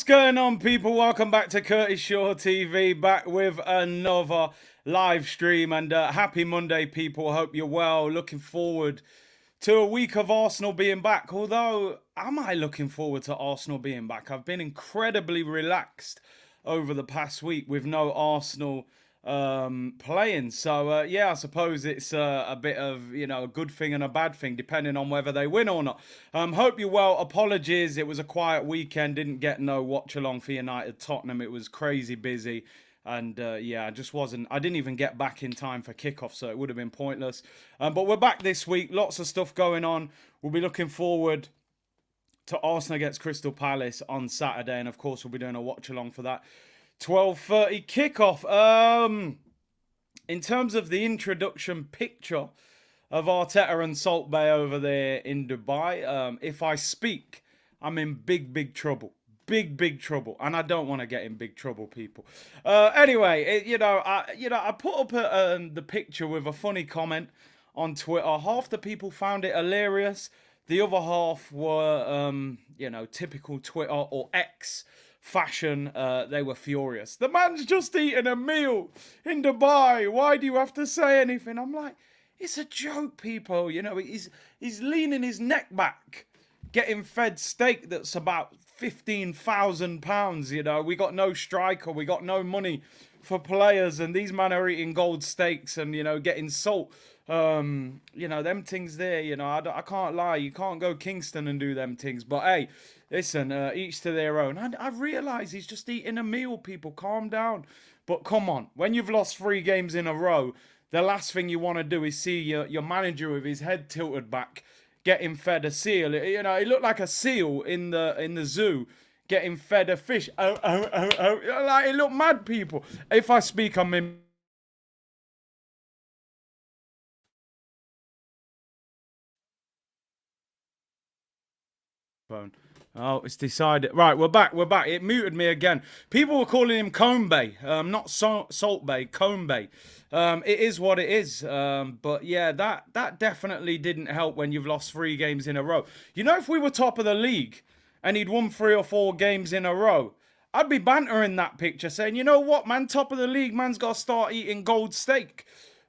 What's going on, people? Welcome back to Curtis Shaw TV, back with another live stream. And happy Monday, people. Hope you're well. Looking forward to a week of Arsenal being back. Although, am I looking forward to Arsenal being back? I've been incredibly relaxed over the past week with no Arsenal playing. So, yeah, I suppose it's a bit of, a good thing and a bad thing, depending on whether they win or not. Hope you're well. Apologies. It was a quiet weekend. Didn't get no watch along for United Tottenham. It was crazy busy. And yeah, I didn't even get back in time for kickoff, so it would have been pointless. But we're back this week. Lots of stuff going on. We'll be looking forward to Arsenal against Crystal Palace on Saturday. And of course, we'll be doing a watch along for that 12:30 kickoff. In terms of the introduction picture of Arteta and Salt Bay over there in Dubai, if I speak, I'm in big trouble. Big trouble, and I don't want to get in big trouble, people. Anyway, I put up the picture with a funny comment on Twitter. Half the people found it hilarious. The other half were, typical Twitter or X fashion. They were furious. The man's just eating a meal in Dubai. Why do you have to say anything? I'm like, it's a joke, people. He's leaning his neck back, getting fed steak that's about £15,000. We got no striker, we got no money for players, and these men are eating gold steaks and getting salt. Them things there. I can't lie. You can't go Kingston and do them things. But hey, listen, each to their own. And I realise he's just eating a meal. People, calm down. But come on, when you've lost 3 games in a row, the last thing you want to do is see your manager with his head tilted back, getting fed a seal. He looked like a seal in the zoo, getting fed a fish. Like, it looked mad, people. If I speak, I'm in. Phone. Oh, it's decided. Right, we're back. It muted me again. People were calling him Combe Bay, not Salt Bay, Combe Bay. It is what it is. But yeah, that definitely didn't help when you've lost 3 games in a row. If we were top of the league and he'd won 3 or 4 games in a row, I'd be bantering that picture, saying, you know what, man, top of the league, man's got to start eating gold steak.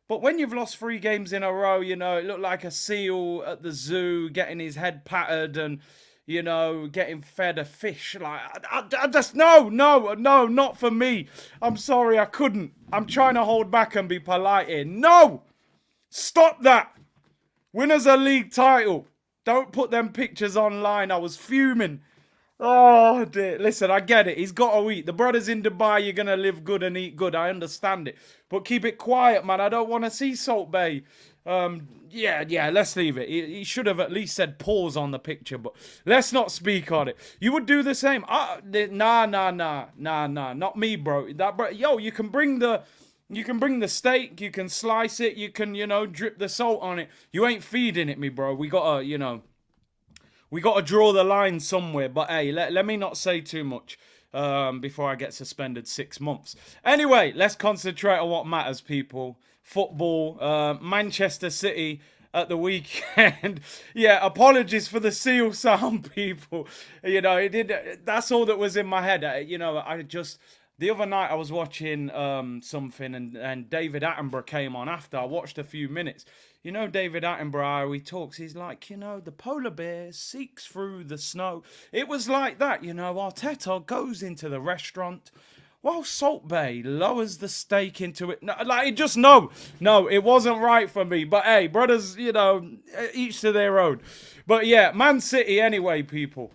But when you've lost 3 games in a row, it looked like a seal at the zoo, getting his head patted and getting fed a fish. Like, I just, no, not for me. I'm sorry, I couldn't. I'm trying to hold back and be polite here. No! Stop that! Winners a league title. Don't put them pictures online. I was fuming. Oh, dear. Listen, I get it. He's got to eat. The brothers in Dubai, you're going to live good and eat good. I understand it. But keep it quiet, man. I don't want to see Salt Bay. Yeah, let's leave it. He should have at least said pause on the picture, but let's not speak on it. You would do the same. Nah, not me, bro. Yo, you can bring the steak, you can slice it, you can, drip the salt on it. You ain't feeding it me, bro. We gotta draw the line somewhere. But hey, let me not say too much before I get suspended 6 months. Anyway, let's concentrate on what matters, people. Football, Manchester City at the weekend. Yeah, apologies for the seal sound, people. It did. That's all that was in my head. The other night I was watching something and David Attenborough came on after. I watched a few minutes. David Attenborough, how he talks, he's like, the polar bear seeks through the snow. It was like that, Arteta goes into the restaurant while Salt Bay lowers the steak into it. No, it wasn't right for me. But hey, brothers, each to their own. But yeah, Man City anyway, people.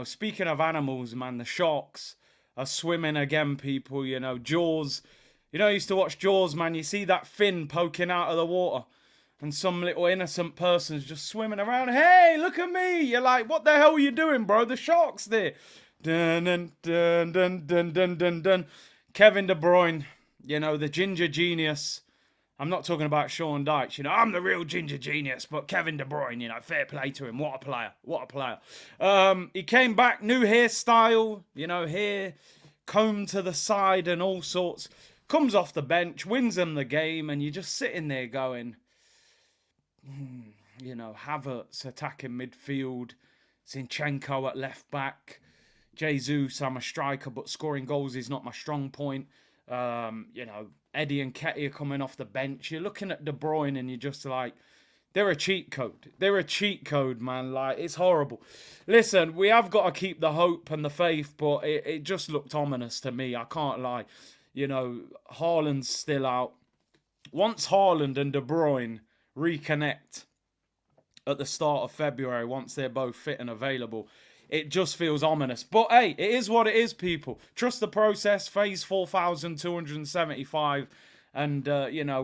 Speaking of animals, man, the sharks are swimming again, people. Jaws. I used to watch Jaws, man. You see that fin poking out of the water and some little innocent person's just swimming around. Hey, look at me. You're like, what the hell are you doing, bro? The shark's there. Dun, dun, dun, dun, dun, dun, dun, dun. Kevin De Bruyne, the ginger genius. I'm not talking about Sean Dyche. I'm the real ginger genius, but Kevin De Bruyne, fair play to him. What a player. He came back, new hairstyle, hair combed to the side and all sorts. Comes off the bench, wins them the game, and you're just sitting there going, Havertz attacking midfield. Zinchenko at left back. Jesus, I'm a striker, but scoring goals is not my strong point. Eddie and Ketty are coming off the bench. You're looking at De Bruyne and you're just like, they're a cheat code. They're a cheat code, man. Like, it's horrible. Listen, we have got to keep the hope and the faith, but it just looked ominous to me. I can't lie. Haaland's still out. Once Haaland and De Bruyne reconnect at the start of February, once they're both fit and available, it just feels ominous. But hey, it is what it is, people. Trust the process. Phase 4,275. And,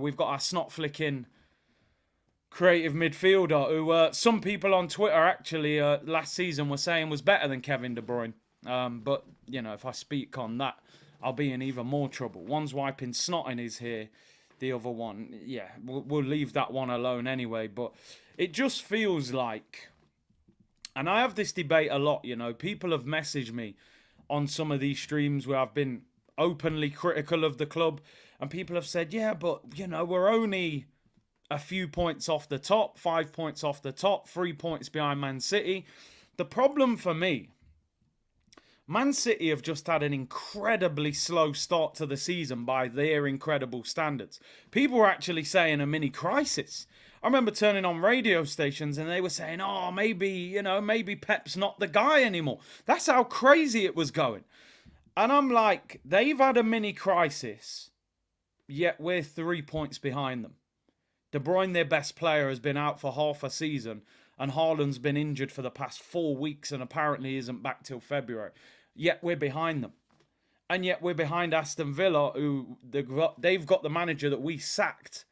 we've got our snot-flicking creative midfielder who some people on Twitter actually last season were saying was better than Kevin De Bruyne. But, if I speak on that, I'll be in even more trouble. One's wiping snot in his hair. The other one, we'll leave that one alone anyway. But it just feels like... And I have this debate a lot, People have messaged me on some of these streams where I've been openly critical of the club. And people have said, yeah, but, we're only a few points off the top, 5 points off the top, 3 points behind Man City. The problem for me, Man City have just had an incredibly slow start to the season by their incredible standards. People were actually saying a mini crisis. I remember turning on radio stations and they were saying, oh, maybe Pep's not the guy anymore. That's how crazy it was going. And I'm like, they've had a mini crisis, yet we're 3 points behind them. De Bruyne, their best player, has been out for half a season and Haaland's been injured for the past 4 weeks and apparently isn't back till February. Yet we're behind them. And yet we're behind Aston Villa, who they've got the manager that we sacked.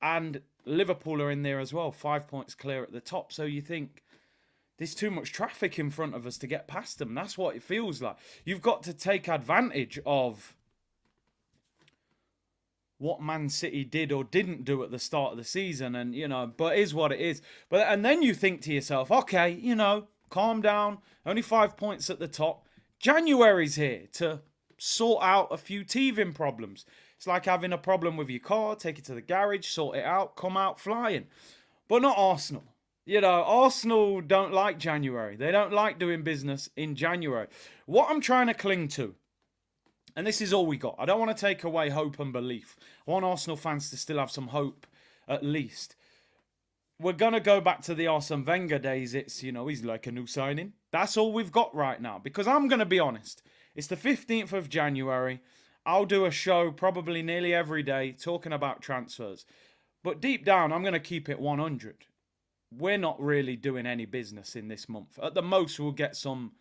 And Liverpool are in there as well, 5 points clear at the top. So you think there's too much traffic in front of us to get past them. That's what it feels like. You've got to take advantage of what Man City did or didn't do at the start of the season. And, but it is what it is. And then you think to yourself, okay, calm down. Only 5 points at the top. January's here to sort out a few teething problems. It's like having a problem with your car, take it to the garage, sort it out, come out flying. But not Arsenal. Arsenal don't like January. They don't like doing business in January. What I'm trying to cling to, and this is all we got. I don't want to take away hope and belief. I want Arsenal fans to still have some hope, at least. We're going to go back to the Arsene Wenger days. It's, he's like a new signing. That's all we've got right now. Because I'm going to be honest. It's the 15th of January. I'll do a show probably nearly every day talking about transfers. But deep down, I'm going to keep it 100. We're not really doing any business in this month. At the most, we'll get some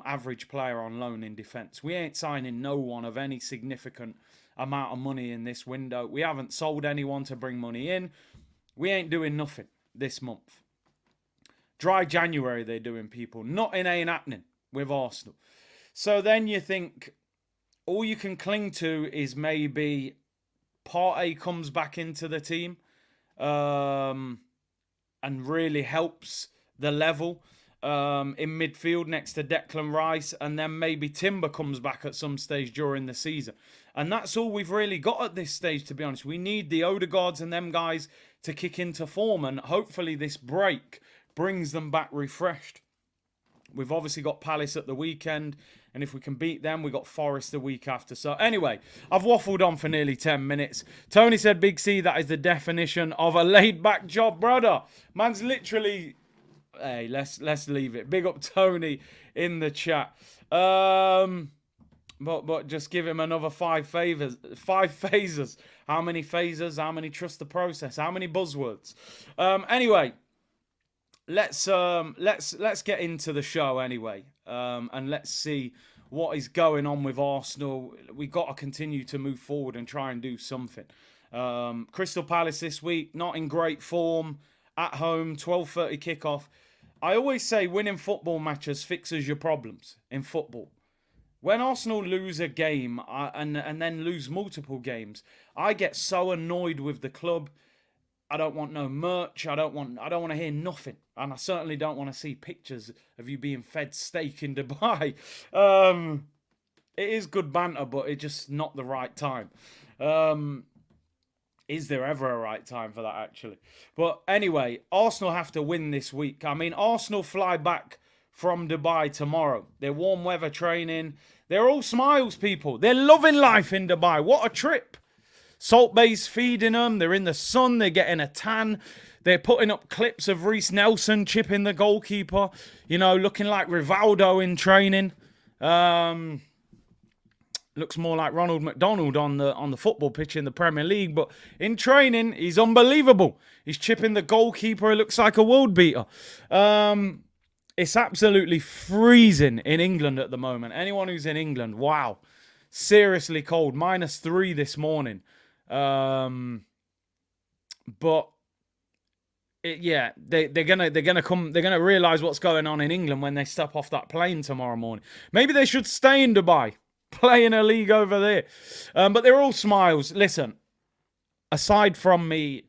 average player on loan in defence. We ain't signing no one of any significant amount of money in this window. We haven't sold anyone to bring money in. We ain't doing nothing this month. Dry January they're doing, people. Nothing ain't happening with Arsenal. So then you think all you can cling to is maybe Partey comes back into the team and really helps the level in midfield next to Declan Rice, and then maybe Timber comes back at some stage during the season. And that's all we've really got at this stage, to be honest. We need the Odegaards and them guys to kick into form, and hopefully this break brings them back refreshed. We've obviously got Palace at the weekend, and if we can beat them, we've got Forest the week after. So anyway, I've waffled on for nearly 10 minutes. Tony said, Big C, that is the definition of a laid-back job, brother. Man's literally... Hey, let's leave it. Big up Tony in the chat. But just give him another 5 favors. 5 phases. How many phases? How many trust the process? How many buzzwords? Anyway, let's get into the show anyway. And let's see what is going on with Arsenal. We got to continue to move forward and try and do something. Crystal Palace this week, not in great form. At home, 12:30 kickoff. I always say winning football matches fixes your problems in football. When Arsenal lose a game and then lose multiple games, I get so annoyed with the club. I don't want no merch. I don't want to hear nothing. And I certainly don't want to see pictures of you being fed steak in Dubai. It is good banter, but it's just not the right time. Is there ever a right time for that, actually? But anyway, Arsenal have to win this week. I mean, Arsenal fly back from Dubai tomorrow. They're warm weather training. They're all smiles, people. They're loving life in Dubai. What a trip. Salt Bay's feeding them. They're in the sun. They're getting a tan. They're putting up clips of Reece Nelson chipping the goalkeeper. You know, looking like Rivaldo in training. Looks more like Ronald McDonald on the football pitch in the Premier League. But in training, he's unbelievable. He's chipping the goalkeeper. It looks like a world beater. It's absolutely freezing in England at the moment. Anyone who's in England, wow. Seriously cold. -3 this morning. But they're gonna realize what's going on in England when they step off that plane tomorrow morning. Maybe they should stay in Dubai, play in a league over there. But they're all smiles. Listen, aside from me,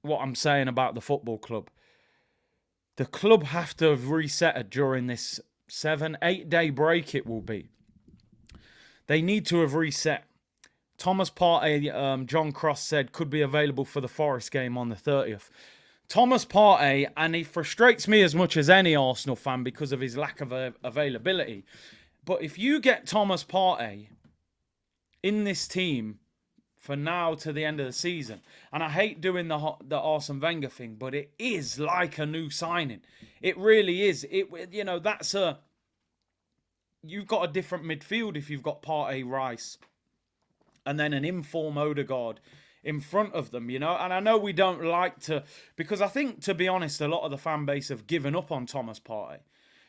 what I'm saying about the football club, the club have to have reset during this 7-8 day break. It will be. They need to have reset. Thomas Partey, John Cross said, could be available for the Forest game on the 30th. Thomas Partey, and he frustrates me as much as any Arsenal fan because of his lack of availability. But if you get Thomas Partey in this team for now to the end of the season, and I hate doing the Arsene Wenger thing, but it is like a new signing. It really is. You've got a different midfield if you've got Partey, Rice, and then an informed Odegaard in front of them, And I know we don't like to, because I think, to be honest, a lot of the fan base have given up on Thomas Partey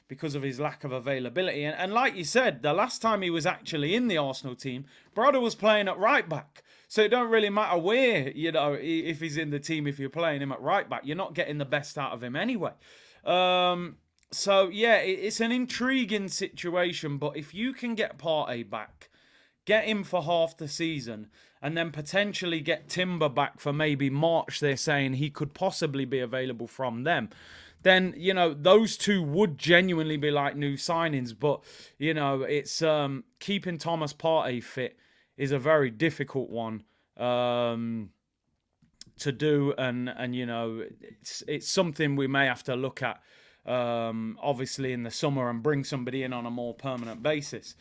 because of his lack of availability. And like you said, the last time he was actually in the Arsenal team, Brother was playing at right back. So it don't really matter where, if he's in the team, if you're playing him at right back, you're not getting the best out of him anyway. It's an intriguing situation, but if you can get Partey back, get him for half the season, and then potentially get Timber back for maybe March, they're saying he could possibly be available from them, then, those two would genuinely be like new signings. But, it's keeping Thomas Partey fit is a very difficult one to do. And it's something we may have to look at obviously in the summer and bring somebody in on a more permanent basis.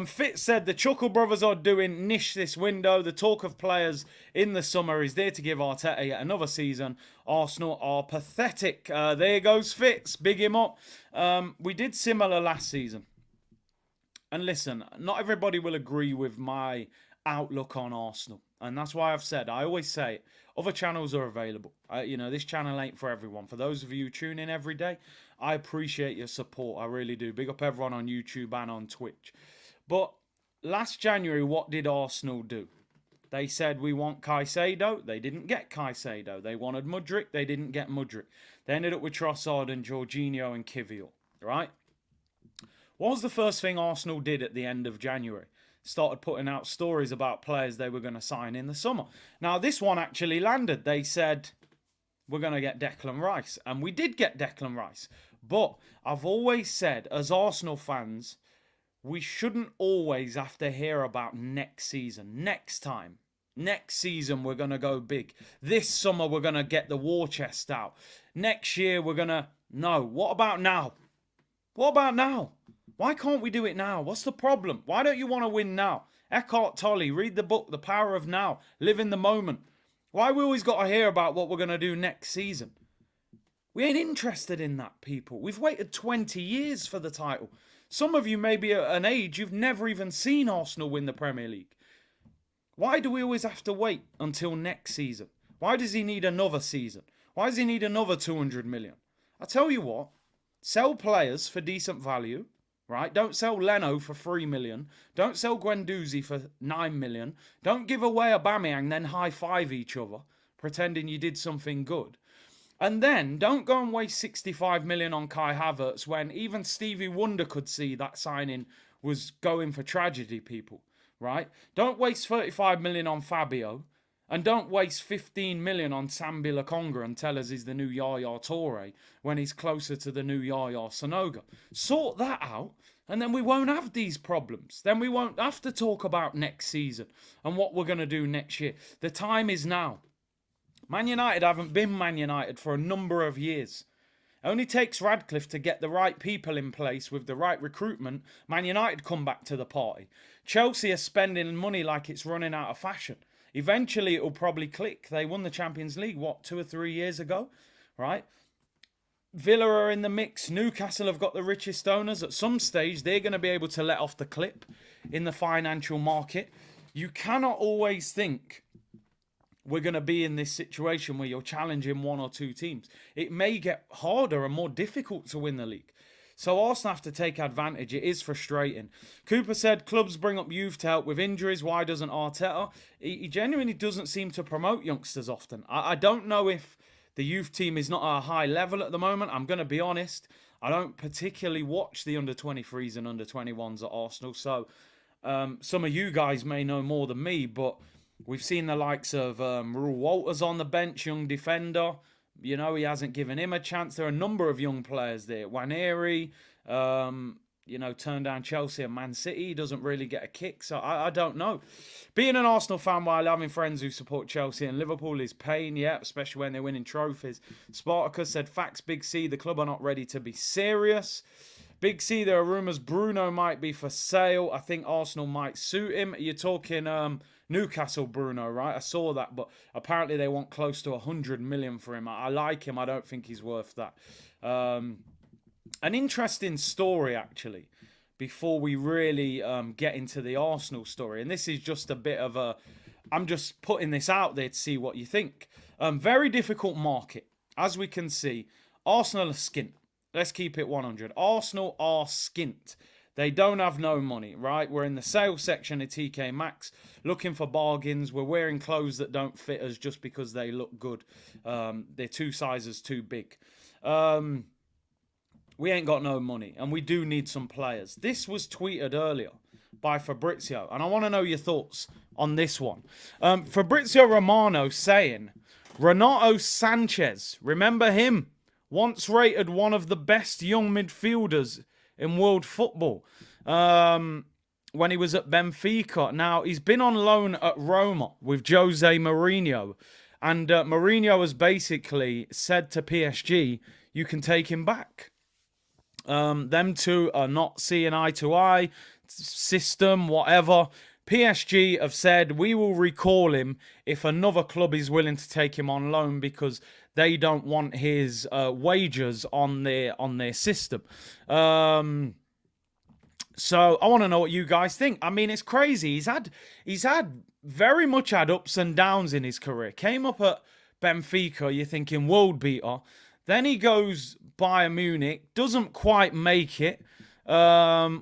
Fitz said the Chuckle brothers are doing niche this window. The talk of players in the summer is there to give Arteta yet another season. Arsenal are pathetic. There goes Fitz. Big him up. We did similar last season. And listen, not everybody will agree with my outlook on Arsenal. And that's why I've said, I always say it, other channels are available. This channel ain't for everyone. For those of you who tune in every day, I appreciate your support. I really do. Big up everyone on YouTube and on Twitch. But last January, what did Arsenal do? They said, we want Caicedo. They didn't get Caicedo. They wanted Mudryk. They didn't get Mudryk. They ended up with Trossard and Jorginho and Kivior, right? What was the first thing Arsenal did at the end of January? Started putting out stories about players they were going to sign in the summer. Now, this one actually landed. They said, we're going to get Declan Rice. And we did get Declan Rice. But I've always said, as Arsenal fans, we shouldn't always have to hear about next season. Next time. Next season, we're going to go big. This summer, we're going to get the war chest out. Next year, we're going to... No. What about now? What about now? Why can't we do it now? What's the problem? Why don't you want to win now? Eckhart Tolle, read the book, The Power of Now. Live in the moment. Why we always got to hear about what we're going to do next season? We ain't interested in that, people. We've waited 20 years for the title. Some of you may be at an age you've never even seen Arsenal win the Premier League. Why do we always have to wait until next season? Why does he need another season? Why does he need another 200 million? I tell you what, sell players for decent value. Right? Don't sell Leno for 3 million. Don't sell Guendouzi for 9 million. Don't give away Aubameyang, then high-five each other, pretending you did something good. And then don't go and waste 65 million on Kai Havertz when even Stevie Wonder could see that signing was going for tragedy, people. Right? Don't waste 35 million on Fabio. And don't waste 15 million on Sambi Lokonga and tell us he's the new Yaya Toure when he's closer to the new Yaya Sonoga. Sort that out And then we won't have these problems. Then we won't have to talk about next season and what we're going to do next year. The time is now. Man United haven't been Man United for a number of years. It only takes Radcliffe to get the right people in place with the right recruitment. Man United come back to the party. Chelsea are spending money like it's running out of fashion. Eventually, it will probably click. They won the Champions League, 2 or 3 years ago, right? Villa are in the mix. Newcastle have got the richest owners. At some stage, they're going to be able to let off the clip in the financial market. You cannot always think we're going to be in this situation where you're challenging 1 or 2 teams. It may get harder and more difficult to win the league. So Arsenal have to take advantage. It is frustrating. Cooper said, clubs bring up youth to help with injuries. Why doesn't Arteta? He genuinely doesn't seem to promote youngsters often. I don't know if the youth team is not at a high level at the moment. I'm going to be honest. I don't particularly watch the under-23s and under-21s at Arsenal. So some of you guys may know more than me, but we've seen the likes of Rule Walters on the bench, young defender. You know, he hasn't given him a chance. There are a number of young players there. Waneri, turned down Chelsea and Man City. He doesn't really get a kick. So I don't know. Being an Arsenal fan while having friends who support Chelsea and Liverpool is pain, yeah, especially when they're winning trophies. Spartacus said, facts, Big C, the club are not ready to be serious. Big C, there are rumours Bruno might be for sale. I think Arsenal might suit him. You're talking Newcastle Bruno, right? I saw that, but apparently they want close to 100 million for him. I like him. I don't think he's worth that. An interesting story, actually, before we really get into the Arsenal story. And this is just a bit of a... I'm just putting this out there to see what you think. Very difficult market. As we can see, Arsenal are skint. Let's keep it 100. Arsenal are skint. They don't have no money, right? We're in the sales section at TK Maxx looking for bargains. We're wearing clothes that don't fit us just because they look good. They're 2 sizes too big. We ain't got no money, and we do need some players. This was tweeted earlier by Fabrizio, and I want to know your thoughts on this one. Fabrizio Romano saying, Renato Sanches, remember him? Once rated one of the best young midfielders in world football when he was at Benfica. Now, he's been on loan at Roma with Jose Mourinho. And Mourinho has basically said to PSG, you can take him back. Them two are not seeing eye to eye, system, whatever. PSG have said, we will recall him if another club is willing to take him on loan because they don't want his wages on their system. So I want to know what you guys think. I mean, it's crazy. He's had very much had ups and downs in his career. Came up at Benfica, you're thinking world beater. Then he goes Bayern Munich, doesn't quite make it,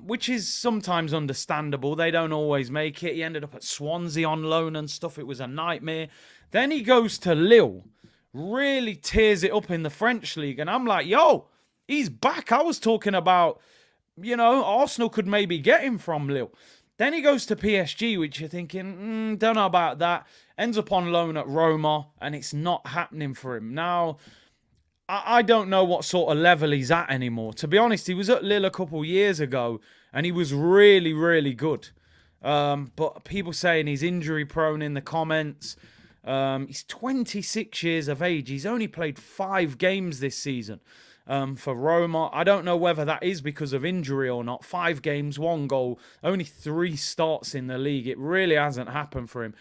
which is sometimes understandable. They don't always make it. He ended up at Swansea on loan and stuff. It was a nightmare. Then he goes to Lille, really tears it up in the French league. And I'm like, yo, he's back. I was talking about, Arsenal could maybe get him from Lille. Then he goes to PSG, which you're thinking, don't know about that. Ends up on loan at Roma, and it's not happening for him. Now, I don't know what sort of level he's at anymore. To be honest, he was at Lille a couple years ago, and he was really, really good. But people saying he's injury prone in the comments. He's 26 years of age. He's only played 5 games this season for Roma. I don't know whether that is because of injury or not. 5 games, 1 goal, only 3 starts in the league. It really hasn't happened for him.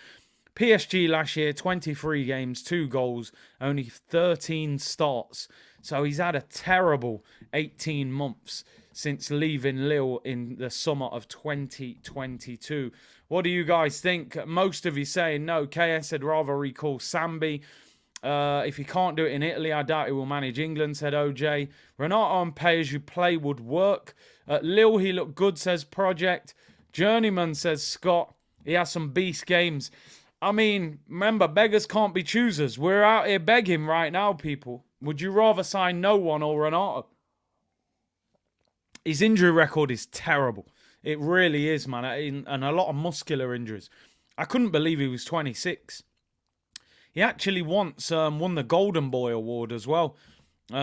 PSG last year, 23 games, 2 goals, only 13 starts. So he's had a terrible 18 months since leaving Lille in the summer of 2022. What do you guys think? Most of you saying no. KS said rather recall Sambi. If he can't do it in Italy, I doubt he will manage England, said OJ. Renato on pay-as-you-play would work. At Lille, he looked good, says Project. Journeyman, says Scott. He has some beast games. I mean, remember, beggars can't be choosers. We're out here begging right now, people. Would you rather sign no one or Renato? His injury record is terrible. It really is, man. And a lot of muscular injuries. I couldn't believe he was 26. He actually once won the Golden Boy Award as well.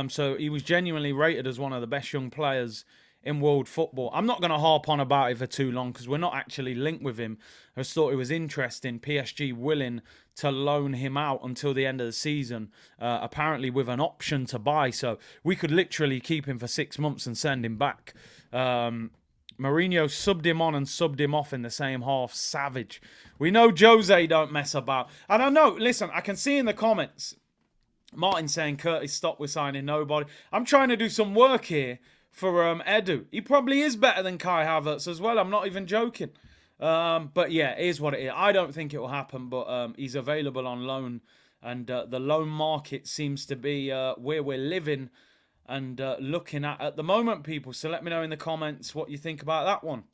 So he was genuinely rated as one of the best young players in world football. I'm not going to harp on about it for too long because we're not actually linked with him. I just thought it was interesting. PSG willing to loan him out until the end of the season, apparently with an option to buy. So we could literally keep him for 6 months and send him back. Mourinho subbed him on and subbed him off in the same half. Savage. We know Jose don't mess about. And I know, listen, I can see in the comments, Martin saying, Curtis, stop with signing nobody. I'm trying to do some work here for Edu. He probably is better than Kai Havertz as well. I'm not even joking. But yeah, it is what it is. I don't think it will happen, but he's available on loan. And the loan market seems to be where we're living and looking at the moment, people. So let me know in the comments what you think about that one.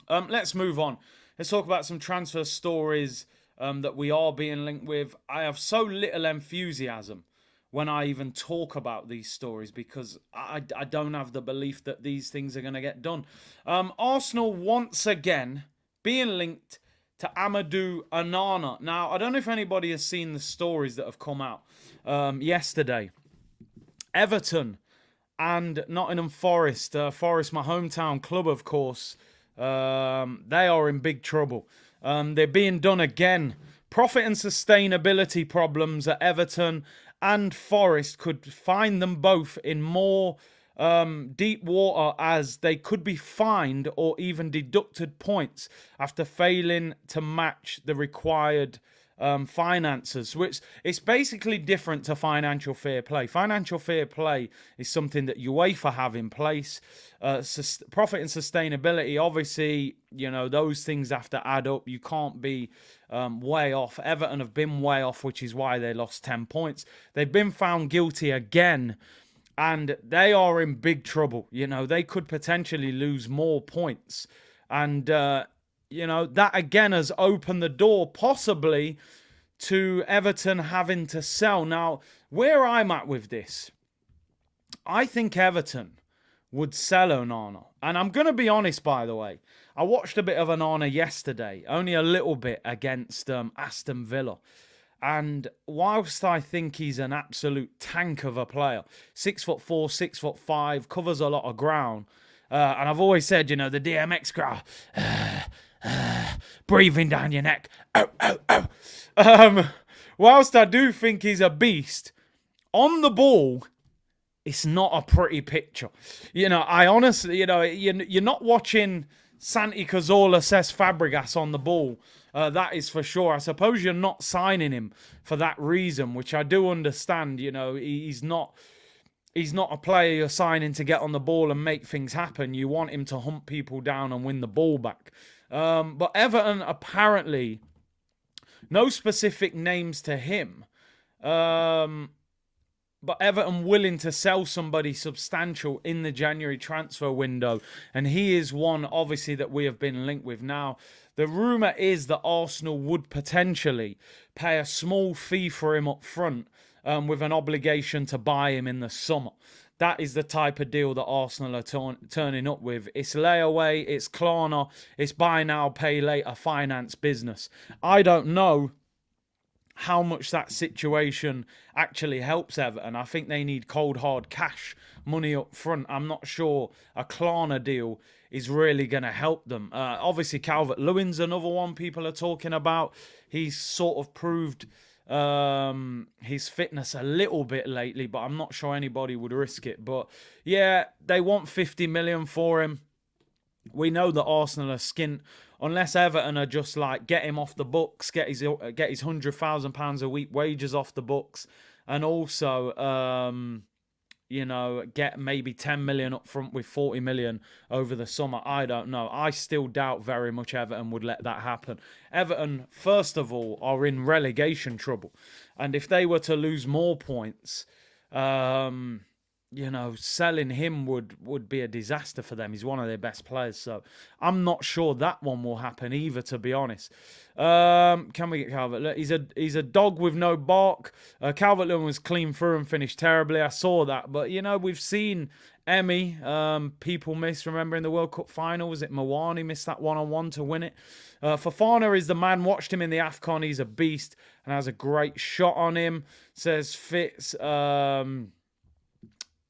Let's move on. Let's talk about some transfer stories that we are being linked with. I have so little enthusiasm when I even talk about these stories because I don't have the belief that these things are going to get done. Arsenal once again being linked to Amadou Onana. Now, I don't know if anybody has seen the stories that have come out yesterday. Everton and Nottingham Forest, Forest, my hometown club, of course, they are in big trouble. They're being done again. Profit and sustainability problems at Everton and Forest could find them both in more deep water, as they could be fined or even deducted points after failing to match the required finances, which it's basically different to financial fair play. Financial fair play is something that UEFA have in place. Profit and sustainability, obviously, you know, those things have to add up. You can't be way off. Everton have been way off, which is why they lost 10 points. They've been found guilty again, and they are in big trouble. You know, they could potentially lose more points. And you know, that again has opened the door possibly to Everton having to sell. Now, where I'm at with this, I think Everton would sell Onana. And I'm going to be honest, by the way. I watched a bit of Onana yesterday, only a little bit, against Aston Villa. And whilst I think he's an absolute tank of a player, 6'4", 6'5", covers a lot of ground. And I've always said, you know, the DMX crowd, breathing down your neck. Whilst I do think he's a beast, on the ball, it's not a pretty picture. You know, I honestly, you know, you're not watching Santi Cazorla, Cesc Fabregas on the ball. That is for sure. I suppose you're not signing him for that reason, which I do understand. You know, he's not a player you're signing to get on the ball and make things happen. You want him to hunt people down and win the ball back. But Everton, apparently, no specific names to him. But Everton willing to sell somebody substantial in the January transfer window. And he is one, obviously, that we have been linked with. Now, the rumour is that Arsenal would potentially pay a small fee for him up front, with an obligation to buy him in the summer. That is the type of deal that Arsenal are turning up with. It's layaway, it's Klarna, it's buy now, pay later finance business. I don't know how much that situation actually helps Everton. I think they need cold, hard cash, money up front. I'm not sure a Klarna deal is really going to help them. Obviously, Calvert-Lewin's another one people are talking about. He's sort of proved his fitness a little bit lately, but I'm not sure anybody would risk it. But yeah, they want 50 million for him. We know that Arsenal are skint, unless Everton are just like, get him off the books, get his £100,000 a week wages off the books, and also you know, get maybe 10 million up front with 40 million over the summer. I don't know. I still doubt very much Everton would let that happen. Everton, first of all, are in relegation trouble. And if they were to lose more points, you know, selling him would be a disaster for them. He's one of their best players. So I'm not sure that one will happen either, to be honest. Can we get Calvert? He's a dog with no bark. Calvert-Lewin was clean through and finished terribly. I saw that. But, you know, we've seen Emmy, people miss. Remember in the World Cup final, was it Mawani missed that one-on-one to win it? Fofana is the man. Watched him in the AFCON. He's a beast and has a great shot on him. Says Fitz.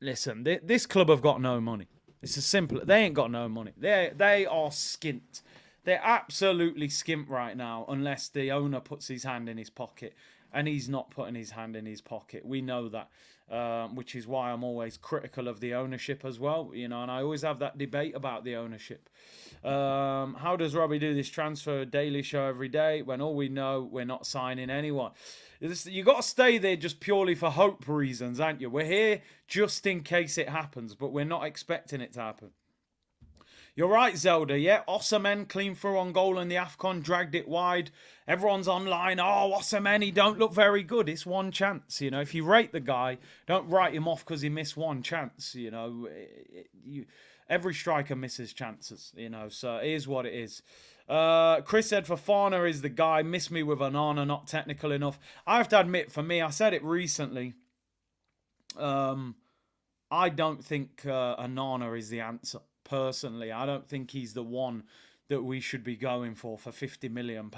Listen, this club have got no money. It's as simple. They ain't got no money. They are skint. They're absolutely skint right now, unless the owner puts his hand in his pocket, and he's not putting his hand in his pocket. We know that, which is why I'm always critical of the ownership as well. You know, and I always have that debate about the ownership. How does Robbie do this transfer daily show every day when all we know we're not signing anyone? You got to stay there just purely for hope reasons, aren't you? We're here just in case it happens, but we're not expecting it to happen. You're right, Zelda. Yeah, Osimhen clean through on goal in the AFCON, dragged it wide. Everyone's online. Oh, Osimhen, he don't look very good. It's one chance. You know, if you rate the guy, don't write him off because he missed one chance. You know, every striker misses chances. You know, so it is what it is. Chris said Fofana is the guy. Miss me with Onana, not technical enough. I have to admit, for me, I said it recently. I don't think Onana is the answer. Personally, I don't think he's the one that we should be going for £50 million.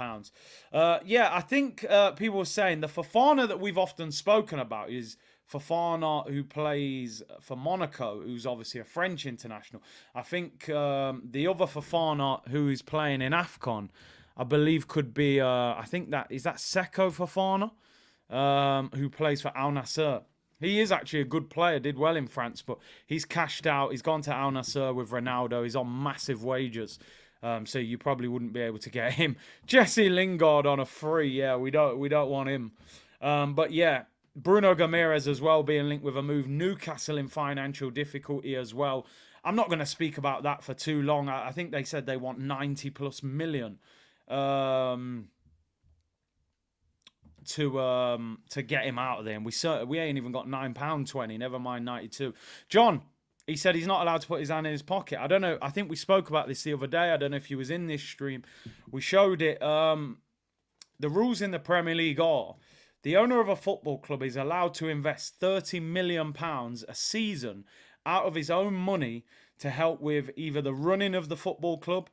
Yeah, I think people were saying the Fofana that we've often spoken about is Fofana, who plays for Monaco, who's obviously a French international. I think the other Fofana who is playing in AFCON, I believe could be, I think that, is that Seko Fofana, who plays for Al Nassr. He is actually a good player, did well in France, but he's cashed out. He's gone to Al Nassr with Ronaldo. He's on massive wages, so you probably wouldn't be able to get him. Jesse Lingard on a free, yeah, we don't want him. But yeah, Bruno Gomes as well being linked with a move. Newcastle in financial difficulty as well. I'm not going to speak about that for too long. I think they said they want 90 plus million. To get him out of there, and we ain't even got £9.20, never mind 92. John, he said he's not allowed to put his hand in his pocket. I don't know. I think we spoke about this the other day. I don't know if he was in this stream. We showed it. The rules in the Premier League are the owner of a football club is allowed to invest £30 million a season out of his own money to help with either the running of the football club,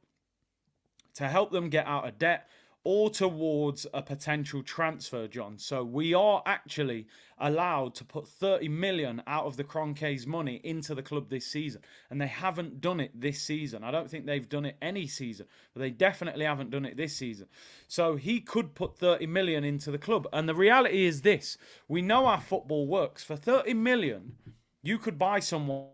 to help them get out of debt, or towards a potential transfer, John. So we are actually allowed to put 30 million out of the Kroenkes' money into the club this season. And they haven't done it this season. I don't think they've done it any season, but they definitely haven't done it this season. So he could put 30 million into the club. And the reality is this. We know how football works. For 30 million, you could buy someone.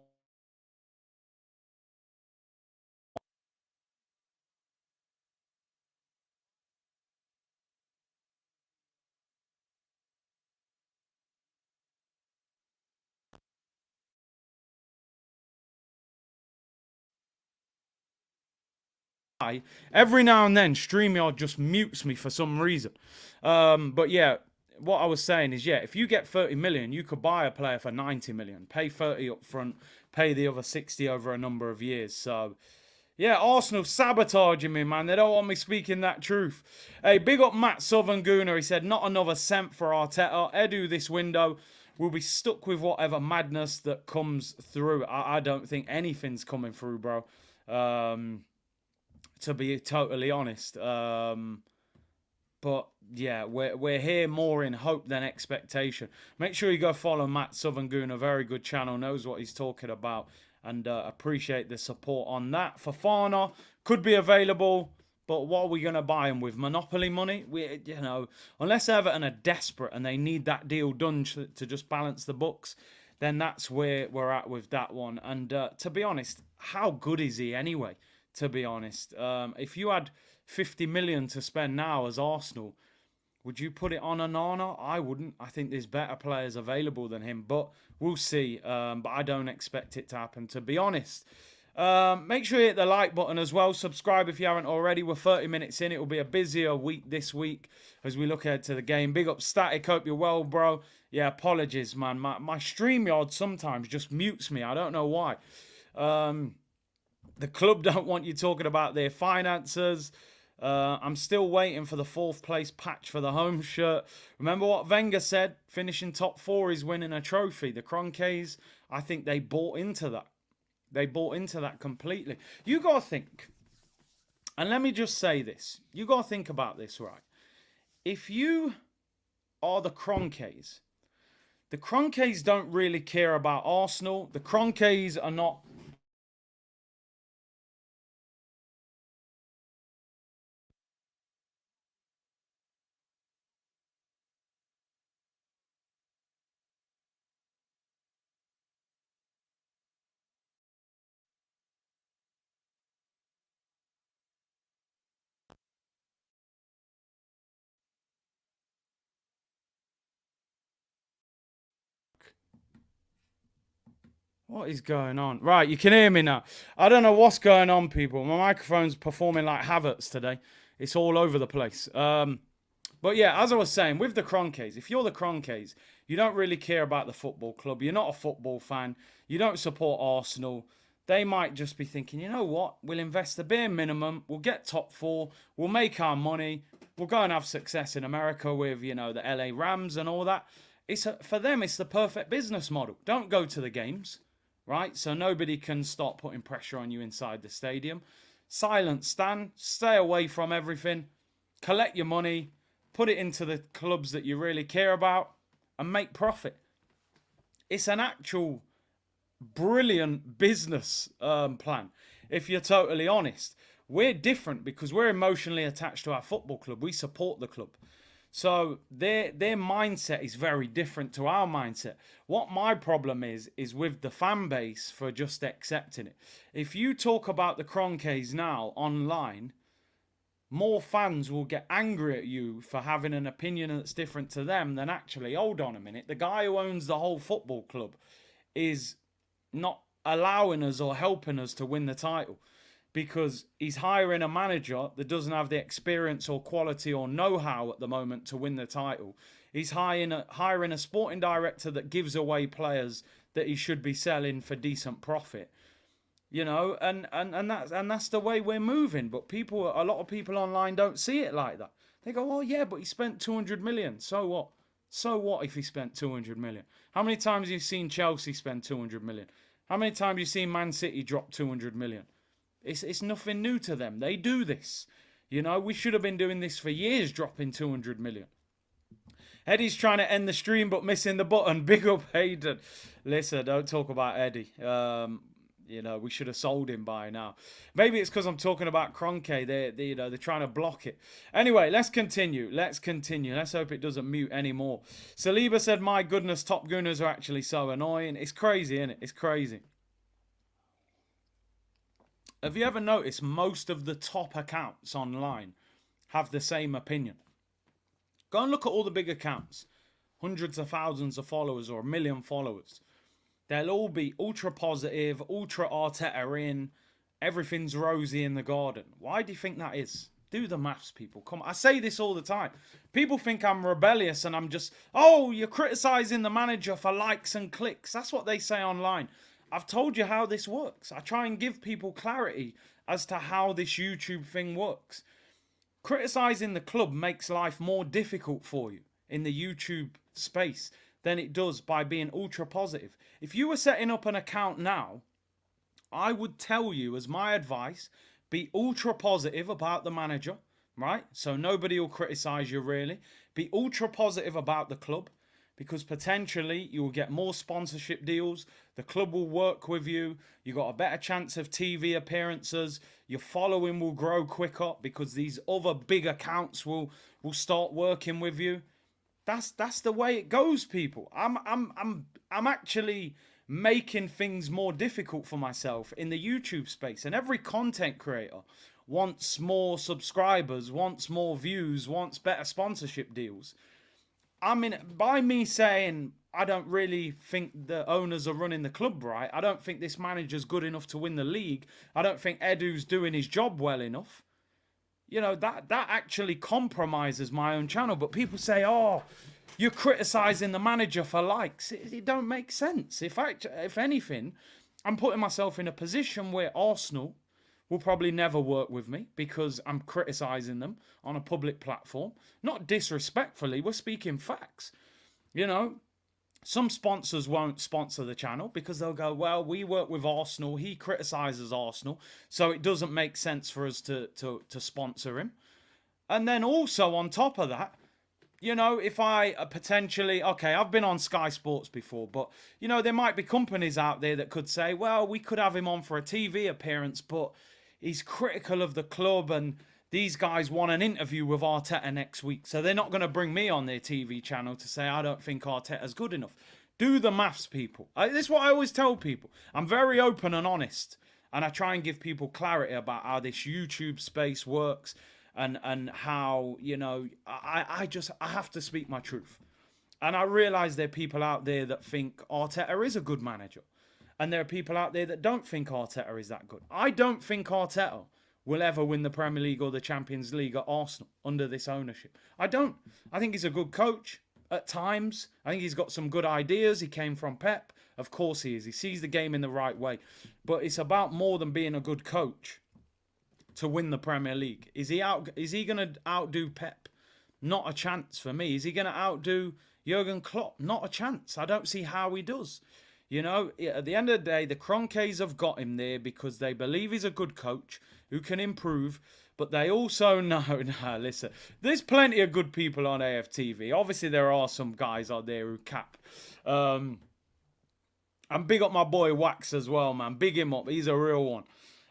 Every now and then, StreamYard just mutes me for some reason. But yeah, what I was saying is, yeah, if you get 30 million, you could buy a player for 90 million, pay 30 up front, pay the other 60 over a number of years. So, yeah, Arsenal sabotaging me, man. They don't want me speaking that truth. Hey, big up Matt Southern Gooner. He said, not another cent for Arteta. Edu this window. We'll be stuck with whatever madness that comes through. I don't think anything's coming through, bro. To be totally honest. But yeah, we're here more in hope than expectation. Make sure you go follow Matt Southern Goon, a very good channel, knows what he's talking about, and appreciate the support on that. Fofana could be available, but what are we going to buy him with? Monopoly money? Unless Everton are desperate and they need that deal done to just balance the books, then that's where we're at with that one. And to be honest, how good is he anyway? To be honest, if you had 50 million to spend now as Arsenal, would you put it on Onana? I wouldn't. I think there's better players available than him, but we'll see. But I don't expect it to happen, to be honest. Make sure you hit the like button as well. Subscribe if you haven't already. We're 30 minutes in. It will be a busier week this week as we look ahead to the game. Big up Static. Hope you're well, bro. Yeah, apologies, man. My StreamYard sometimes just mutes me. I don't know why. The club don't want you talking about their finances. I'm still waiting for the 4th place patch for the home shirt. Remember what Wenger said? Finishing top 4 is winning a trophy. The Kroenkes, I think they bought into that. They bought into that completely. You got to think, and let me just say this. You got to think about this, right? If you are the Kroenkes don't really care about Arsenal. The Kroenkes are not What is going on? Right, you can hear me now. I don't know what's going on, people. My microphone's performing like Havertz today. It's all over the place. But yeah, as I was saying, with the Cronkays, if you're the Cronkays, you don't really care about the football club. You're not a football fan. You don't support Arsenal. They might just be thinking, you know what? We'll invest the bare minimum. We'll get top four. We'll make our money. We'll go and have success in America with, the LA Rams and all that. For them, it's the perfect business model. Don't go to the games, right? So nobody can start putting pressure on you inside the stadium. Silent stand. Stay away from everything. Collect your money. Put it into the clubs that you really care about and make profit. It's an actual brilliant business plan, if you're totally honest. We're different because we're emotionally attached to our football club. We support the club. So their mindset is very different to our mindset. What my problem is with the fan base for just accepting it. If you talk about the Cronkays now online, more fans will get angry at you for having an opinion that's different to them than actually, hold on a minute, the guy who owns the whole football club is not allowing us or helping us to win the title because he's hiring a manager that doesn't have the experience or quality or know-how at the moment to win the title. He's hiring a sporting director that gives away players that he should be selling for decent profit. And that's the way we're moving. But a lot of people online don't see it like that. They go, oh yeah, but he spent 200 million. So what? So what if he spent 200 million? How many times have you seen Chelsea spend 200 million? How many times have you seen Man City drop 200 million? It's nothing new to them. They do this. We should have been doing this for years, dropping 200 million. Eddie's trying to end the stream but missing the button. Big up, Hayden. Listen, don't talk about Eddie. We should have sold him by now. Maybe it's because I'm talking about Kroenke. They're trying to block it. Anyway, let's continue. Let's hope it doesn't mute anymore. Saliba said, my goodness, Top Gunners are actually so annoying. It's crazy, isn't it? It's crazy. Have you ever noticed most of the top accounts online have the same opinion? Go and look at all the big accounts. Hundreds of thousands of followers or 1 million followers. They'll all be ultra positive, ultra Arteta in, everything's rosy in the garden. Why do you think that is? Do the maths, people. Come on. I say this all the time. People think I'm rebellious and I'm just, oh, you're criticising the manager for likes and clicks. That's what they say online. I've told you how this works. I try and give people clarity as to how this YouTube thing works. Criticising the club makes life more difficult for you in the YouTube space than it does by being ultra positive. If you were setting up an account now, I would tell you as my advice, be ultra positive about the manager, right? So nobody will criticise you really. Be ultra positive about the club because potentially you will get more sponsorship deals. The club will work with you. You got a better chance of TV appearances. Your following will grow quicker because these other big accounts will start working with you. That's the way it goes, people. I'm actually making things more difficult for myself in the YouTube space. And every content creator wants more subscribers, wants more views, wants better sponsorship deals. I mean, by me saying I don't really think the owners are running the club right, I don't think this manager's good enough to win the league, I don't think Edu's doing his job well enough, that actually compromises my own channel. But people say, oh, you're criticising the manager for likes. It don't make sense. If anything, I'm putting myself in a position where Arsenal will probably never work with me because I'm criticising them on a public platform. Not disrespectfully, we're speaking facts. Some sponsors won't sponsor the channel because they'll go, well, we work with Arsenal, he criticises Arsenal, so it doesn't make sense for us to sponsor him. And then also on top of that, if I potentially, okay, I've been on Sky Sports before, but, there might be companies out there that could say, well, we could have him on for a TV appearance, but he's critical of the club and these guys want an interview with Arteta next week. So they're not going to bring me on their TV channel to say, I don't think Arteta's good enough. Do the maths, people. This is what I always tell people. I'm very open and honest. And I try and give people clarity about how this YouTube space works and how, I have to speak my truth. And I realise there are people out there that think Arteta is a good manager. And there are people out there that don't think Arteta is that good. I don't think Arteta will ever win the Premier League or the Champions League at Arsenal under this ownership. I don't. I think he's a good coach at times. I think he's got some good ideas. He came from Pep. Of course he is. He sees the game in the right way. But it's about more than being a good coach to win the Premier League. Is he going to outdo Pep? Not a chance for me. Is he going to outdo Jurgen Klopp? Not a chance. I don't see how he does. You know, at the end of the day, the Kroenkes have got him there because they believe he's a good coach who can improve. But they also know, listen, there's plenty of good people on AFTV. Obviously, there are some guys out there who cap. And big up my boy Wax as well, man. Big him up. He's a real one.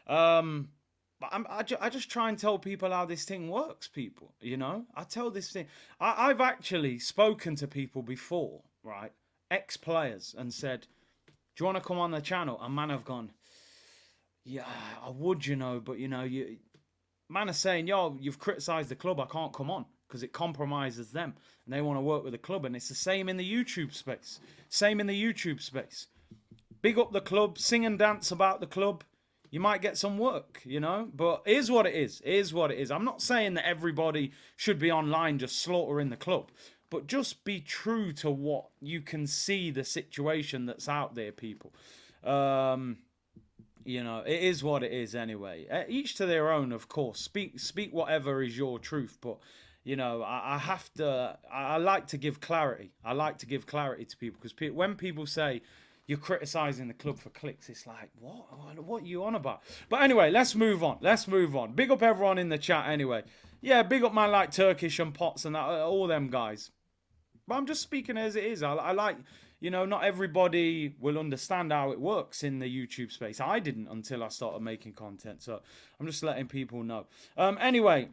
But I just try and tell people how this thing works, people. You know, I tell this thing. I've actually spoken to people before, right? Ex-players, and said, do you want to come on the channel? And man have gone, yeah, I would, you know, but, you know, man are saying, yo, you've criticised the club, I can't come on because it compromises them and they want to work with the club. And it's the same in the YouTube space. Same in the YouTube space. Big up the club, sing and dance about the club. You might get some work, you know, but here's what it is. Here's what it is. I'm not saying that everybody should be online just slaughtering the club, but just be true to what you can see, the situation that's out there, people. You know, it is what it is anyway. Each to their own, of course. Speak whatever is your truth, but, you know, I like to give clarity. I like to give clarity to people because when people say, you're criticising the club for clicks, it's like, what are you on about? But anyway, let's move on. Let's move on. Big up everyone in the chat anyway. Yeah, big up man like Turkish and Potts and that, all them guys. But I'm just speaking as it is. I like, you know, not everybody will understand how it works in the YouTube space. I didn't until I started making content. So I'm just letting people know. Anyway,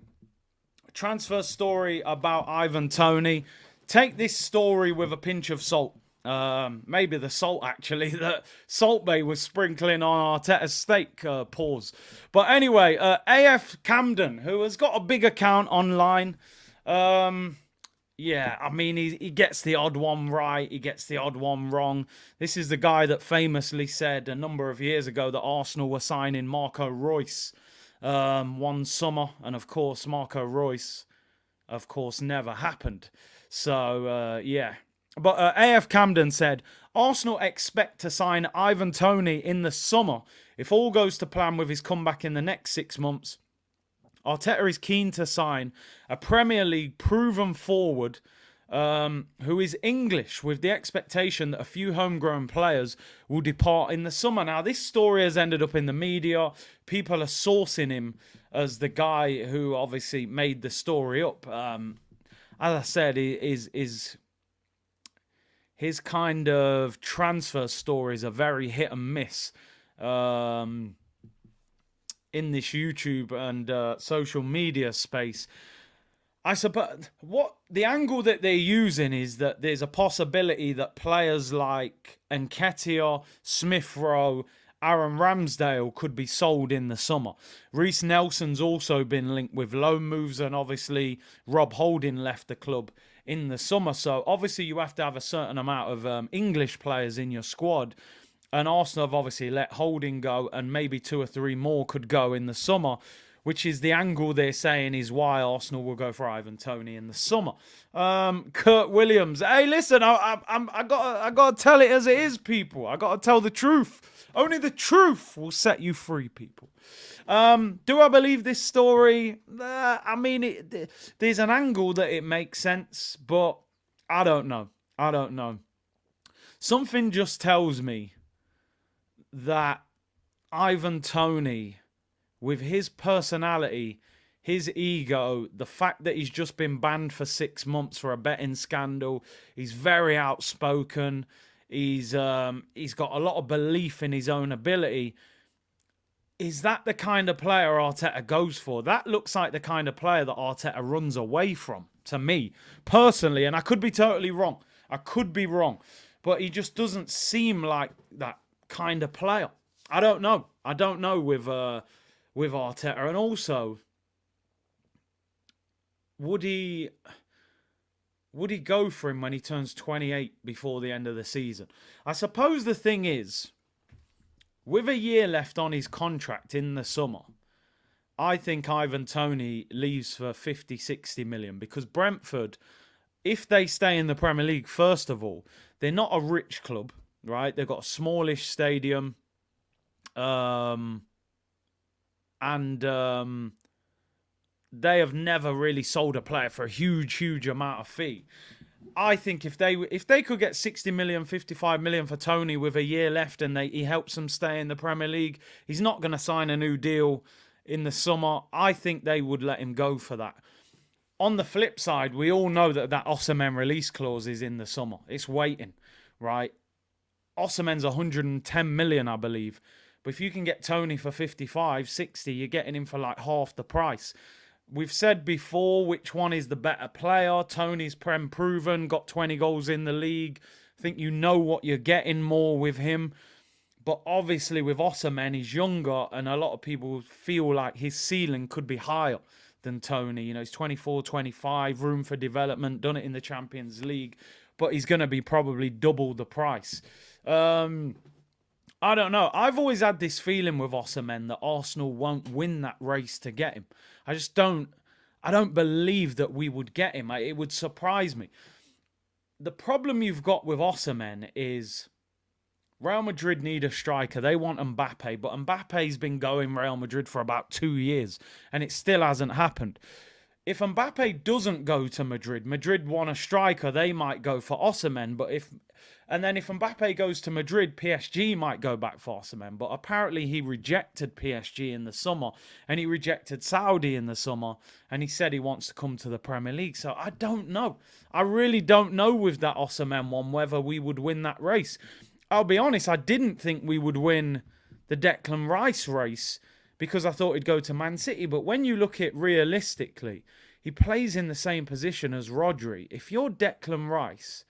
transfer story about Ivan Toney. Take this story with a pinch of salt. Maybe the salt, actually, that Salt Bay was sprinkling on Arteta's steak, pause. But anyway, AF Camden, who has got a big account online. Yeah, I mean, he gets the odd one right. He gets the odd one wrong. This is the guy that famously said a number of years ago that Arsenal were signing Marco Reus one summer. And, of course, Marco Reus, of course, never happened. So, yeah. But AF Camden said, Arsenal expect to sign Ivan Toney in the summer. If all goes to plan with his comeback in the next 6 months, Arteta is keen to sign a Premier League proven forward who is English, with the expectation that a few homegrown players will depart in the summer. Now, this story has ended up in the media. People are sourcing him as the guy who obviously made the story up. As I said, his kind of transfer stories are very hit and miss in this YouTube and social media space. I suppose what the angle that they're using is that there's a possibility that players like Nketiah, Smith Rowe, Aaron Ramsdale could be sold in the summer. Reece Nelson's also been linked with loan moves, and obviously Rob Holding left the club in the summer. So obviously you have to have a certain amount of English players in your squad. And Arsenal have obviously let Holding go, and maybe 2 or 3 more could go in the summer, which is the angle they're saying is why Arsenal will go for Ivan Toney in the summer. Kurt Williams, hey, listen, I gotta tell it as it is, people. I gotta tell the truth. Only the truth will set you free, people. Do I believe this story? I mean, there's an angle that it makes sense, but I don't know. I don't know. Something just tells me that Ivan Toney, with his personality, his ego, the fact that he's just been banned for 6 months for a betting scandal, he's very outspoken, he's got a lot of belief in his own ability. Is that the kind of player Arteta goes for? That looks like the kind of player that Arteta runs away from, to me, personally. And I could be totally wrong. I could be wrong. But he just doesn't seem like that kind of player. I don't know. I don't know with Arteta. And also, would he go for him when he turns 28 before the end of the season? I suppose the thing is, With a year left on his contract in the summer, I think Ivan Toney leaves for 50, 60 million because Brentford, if they stay in the Premier League, first of all, they're not a rich club, right? They've got a smallish stadium. And they have never really sold a player for a huge amount of fee. I think if they could get 60 million, 55 million for Toney with a year left and he helps them stay in the Premier League, he's not going to sign a new deal in the summer. I think they would let him go for that. On the flip side, we all know that Osimhen release clause is in the summer. It's waiting, right? Osimhen's 110 million, I believe. But if you can get Toney for 55, 60, you're getting him for like half the price. We've said before which one is the better player. Toney's Prem proven, got 20 goals in the league. I think you know what you're getting more with him. But obviously with Osimhen, he's younger and a lot of people feel like his ceiling could be higher than Toney. You know, he's 24, 25, room for development, done it in the Champions League. But he's going to be probably double the price. I don't know. I've always had this feeling with Osimhen that Arsenal won't win that race to get him. I don't believe that we would get him. It would surprise me. The problem you've got with Osimhen is Real Madrid need a striker. They want Mbappe, but Mbappe's been going Real Madrid for about 2 years, and it still hasn't happened. If Mbappe doesn't go to Madrid, Madrid want a striker, they might go for Osimhen. And then if Mbappe goes to Madrid, PSG might go back for Osimhen. But apparently he rejected PSG in the summer, and he rejected Saudi in the summer, and he said he wants to come to the Premier League. So I don't know. I really don't know with that Osimhen one whether we would win that race. I'll be honest, I didn't think we would win the Declan Rice race because I thought he'd go to Man City. But when you look at it realistically, he plays in the same position as Rodri. If you're Declan Rice,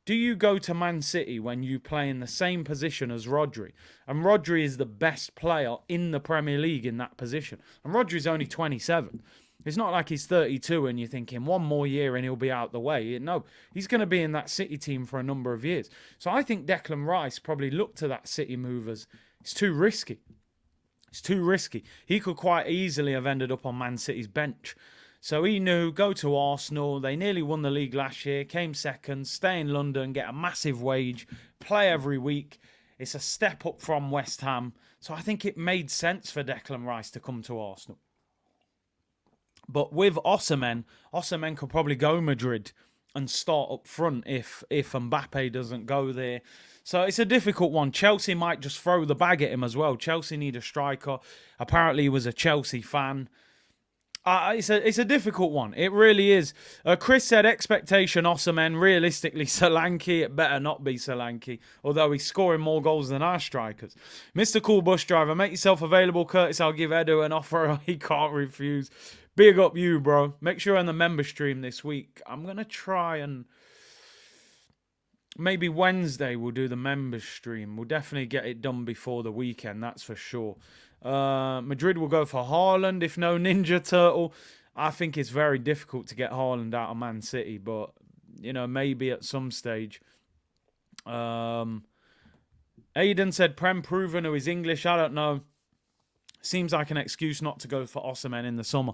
do you go to Man City when you play in the same position as Rodri? And Rodri is the best player in the Premier League in that position. And Rodri's only 27. It's not like he's 32 and you're thinking one more year and he'll be out the way. No, he's going to be in that City team for a number of years. So I think Declan Rice probably looked to that City move as it's too risky. It's too risky. He could quite easily have ended up on Man City's bench. So he knew, go to Arsenal. They nearly won the league last year, came second, stay in London, get a massive wage, play every week. It's a step up from West Ham. So I think it made sense for Declan Rice to come to Arsenal. But with Osimhen could probably go Madrid and start up front if Mbappe doesn't go there. So it's a difficult one. Chelsea might just throw the bag at him as well. Chelsea need a striker. Apparently he was a Chelsea fan. It's a difficult one. It really is. Chris said expectation Osimhen, realistically Solanke. It better not be Solanke, although he's scoring more goals than our strikers. Mr. Cool Bus Driver, make yourself available, Curtis. I'll give Edu an offer he can't refuse. Big up you, bro. Make sure you're on the member stream this week. I'm going to try and maybe Wednesday we'll do the members stream. We'll definitely get it done before the weekend, that's for sure. Madrid will go for Haaland, if no Ninja Turtle. I think it's very difficult to get Haaland out of Man City, but, you know, maybe at some stage. Aiden said Prem proven who is English. I don't know. Seems like an excuse not to go for Osimhen in the summer.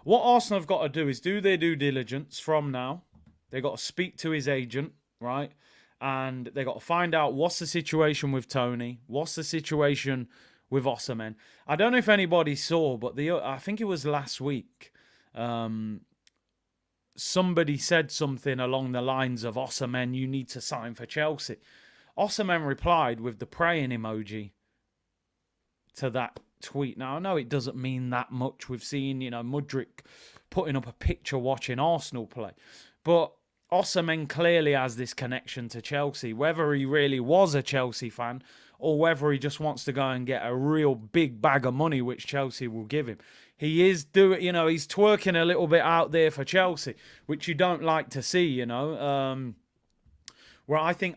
What Arsenal have got to do is do their due diligence from now. They've got to speak to his agent, right? And they've got to find out what's the situation with Toney, what's the situation with Osimhen. I don't know if anybody saw, but I think it was last week. Somebody said something along the lines of Osimhen, you need to sign for Chelsea. Osimhen replied with the praying emoji to that tweet. Now, I know it doesn't mean that much. We've seen, you know, Mudryk putting up a picture watching Arsenal play. But Osimhen clearly has this connection to Chelsea. Whether he really was a Chelsea fan or whether he just wants to go and get a real big bag of money, which Chelsea will give him. He is doing, you know, he's twerking a little bit out there for Chelsea, which you don't like to see, you know. Where I think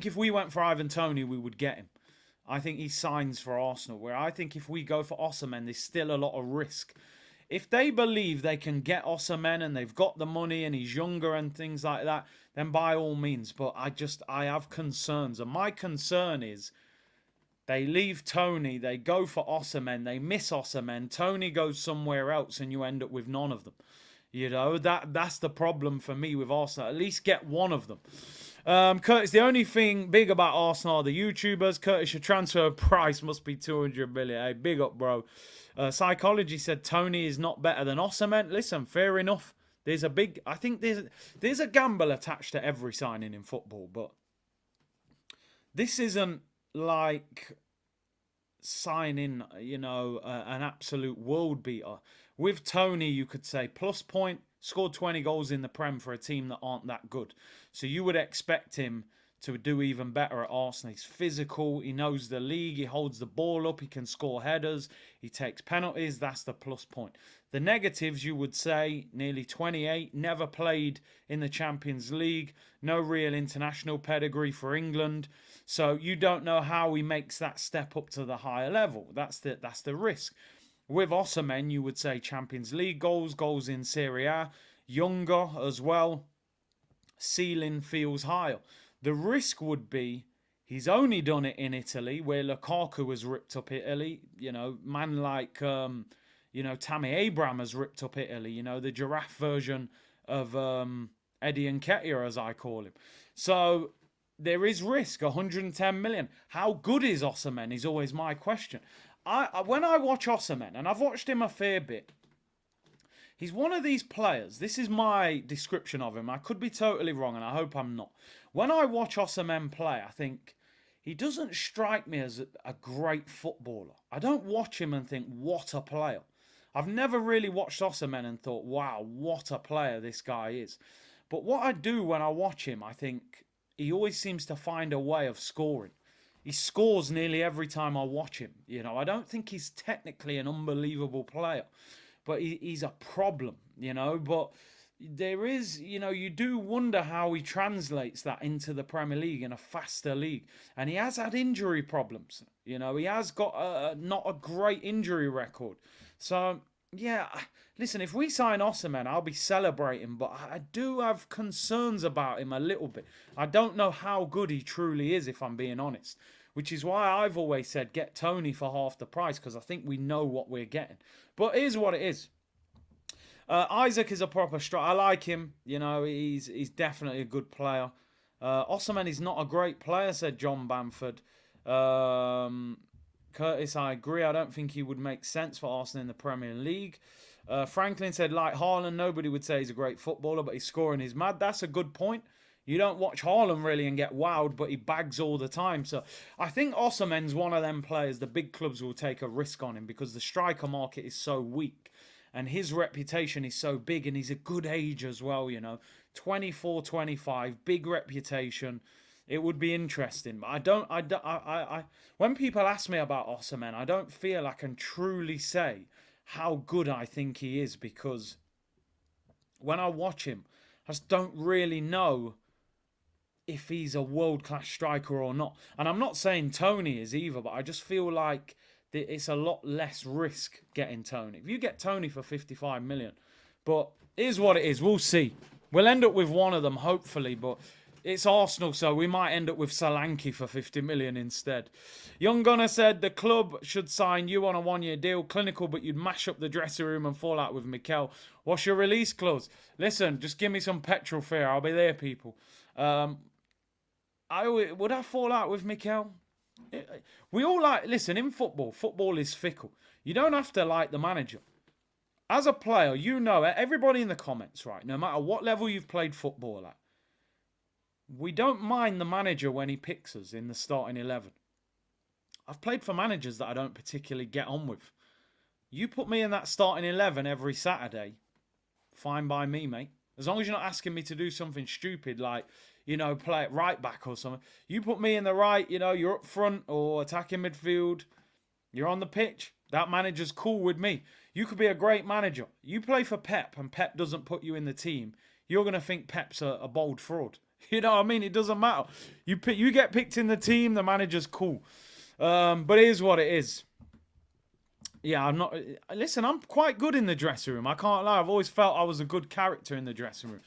if we went for Ivan Toney, we would get him. I think he signs for Arsenal, where I think if we go for Osimhen, there's still a lot of risk. If they believe they can get Osimhen and they've got the money and he's younger and things like that, then by all means. But I have concerns. And my concern is They leave Toney, they go for Osimhen, they miss Osimhen, Toney goes somewhere else, and you end up with none of them. You know, that's the problem for me with Arsenal. At least get one of them. Curtis, the only thing big about Arsenal are the YouTubers. Curtis, your transfer price must be 200 million. Hey, big up, bro. Psychology said Toney is not better than Osimhen. Listen, fair enough. I think there's a gamble attached to every signing in football, but this isn't like signing, an absolute world beater. With Toney, you could say plus point, scored 20 goals in the Prem for a team that aren't that good. So you would expect him to do even better at Arsenal. He's physical, he knows the league, he holds the ball up, he can score headers, he takes penalties, that's the plus point. The negatives, you would say, nearly 28, never played in the Champions League, no real international pedigree for England, so you don't know how he makes that step up to the higher level. That's the risk. With Osimhen, you would say Champions League goals in Serie A, younger as well, ceiling feels higher. The risk would be he's only done it in Italy, where Lukaku has ripped up Italy. Man like, Tammy Abraham has ripped up Italy. The giraffe version of Eddie Nketiah, as I call him. So there is risk, 110 million. How good is Osimhen is always my question. When I watch Osimhen, and I've watched him a fair bit, he's one of these players. This is my description of him. I could be totally wrong, and I hope I'm not. When I watch Osimhen play, I think he doesn't strike me as a great footballer. I don't watch him and think, what a player. I've never really watched Osimhen and thought, wow, what a player this guy is. But what I do when I watch him, I think he always seems to find a way of scoring. He scores nearly every time I watch him. I don't think he's technically an unbelievable player, but he's a problem, But there is, you do wonder how he translates that into the Premier League in a faster league. And he has had injury problems. He has got not a great injury record. So, yeah, listen, if we sign Osimhen, I'll be celebrating, but I do have concerns about him a little bit. I don't know how good he truly is, if I'm being honest, which is why I've always said get Toney for half the price, because I think we know what we're getting. But it is what it is. Isaac is a proper striker. I like him. He's definitely a good player. Osimhen is not a great player, said John Bamford. Curtis, I agree. I don't think he would make sense for Arsenal in the Premier League. Franklin said, like Haaland, nobody would say he's a great footballer, but his scoring is mad. That's a good point. You don't watch Haaland really and get wowed, but he bags all the time. So I think Osimhen's one of them players the big clubs will take a risk on him because the striker market is so weak. And his reputation is so big, and he's a good age as well, 24, 25, big reputation. It would be interesting. But when people ask me about Osimhen, I don't feel I can truly say how good I think he is, because when I watch him, I just don't really know if he's a world-class striker or not. And I'm not saying Toney is either, but I just feel like it's a lot less risk getting Toney. If you get Toney for 55 million, but it is what it is. We'll see. We'll end up with one of them, hopefully, but it's Arsenal, so we might end up with Solanke for 50 million instead. Young Gunner said the club should sign you on a one-year deal. Clinical, but you'd mash up the dressing room and fall out with Mikel. What's your release clause? Listen, just give me some petrol fare. I'll be there, people. Would I fall out with Mikel? We all listen, in football is fickle. You don't have to like the manager. As a player, everybody in the comments, right, no matter what level you've played football at, we don't mind the manager when he picks us in the starting 11. I've played for managers that I don't particularly get on with. You put me in that starting 11 every Saturday, fine by me, mate. As long as you're not asking me to do something stupid like, play it right back or something. You put me in the right, you're up front or attacking midfield. You're on the pitch. That manager's cool with me. You could be a great manager. You play for Pep and Pep doesn't put you in the team. You're going to think Pep's a bold fraud. You know what I mean? It doesn't matter. You get picked in the team, the manager's cool. But it is what it is. Yeah, I'm quite good in the dressing room. I can't lie. I've always felt I was a good character in the dressing room.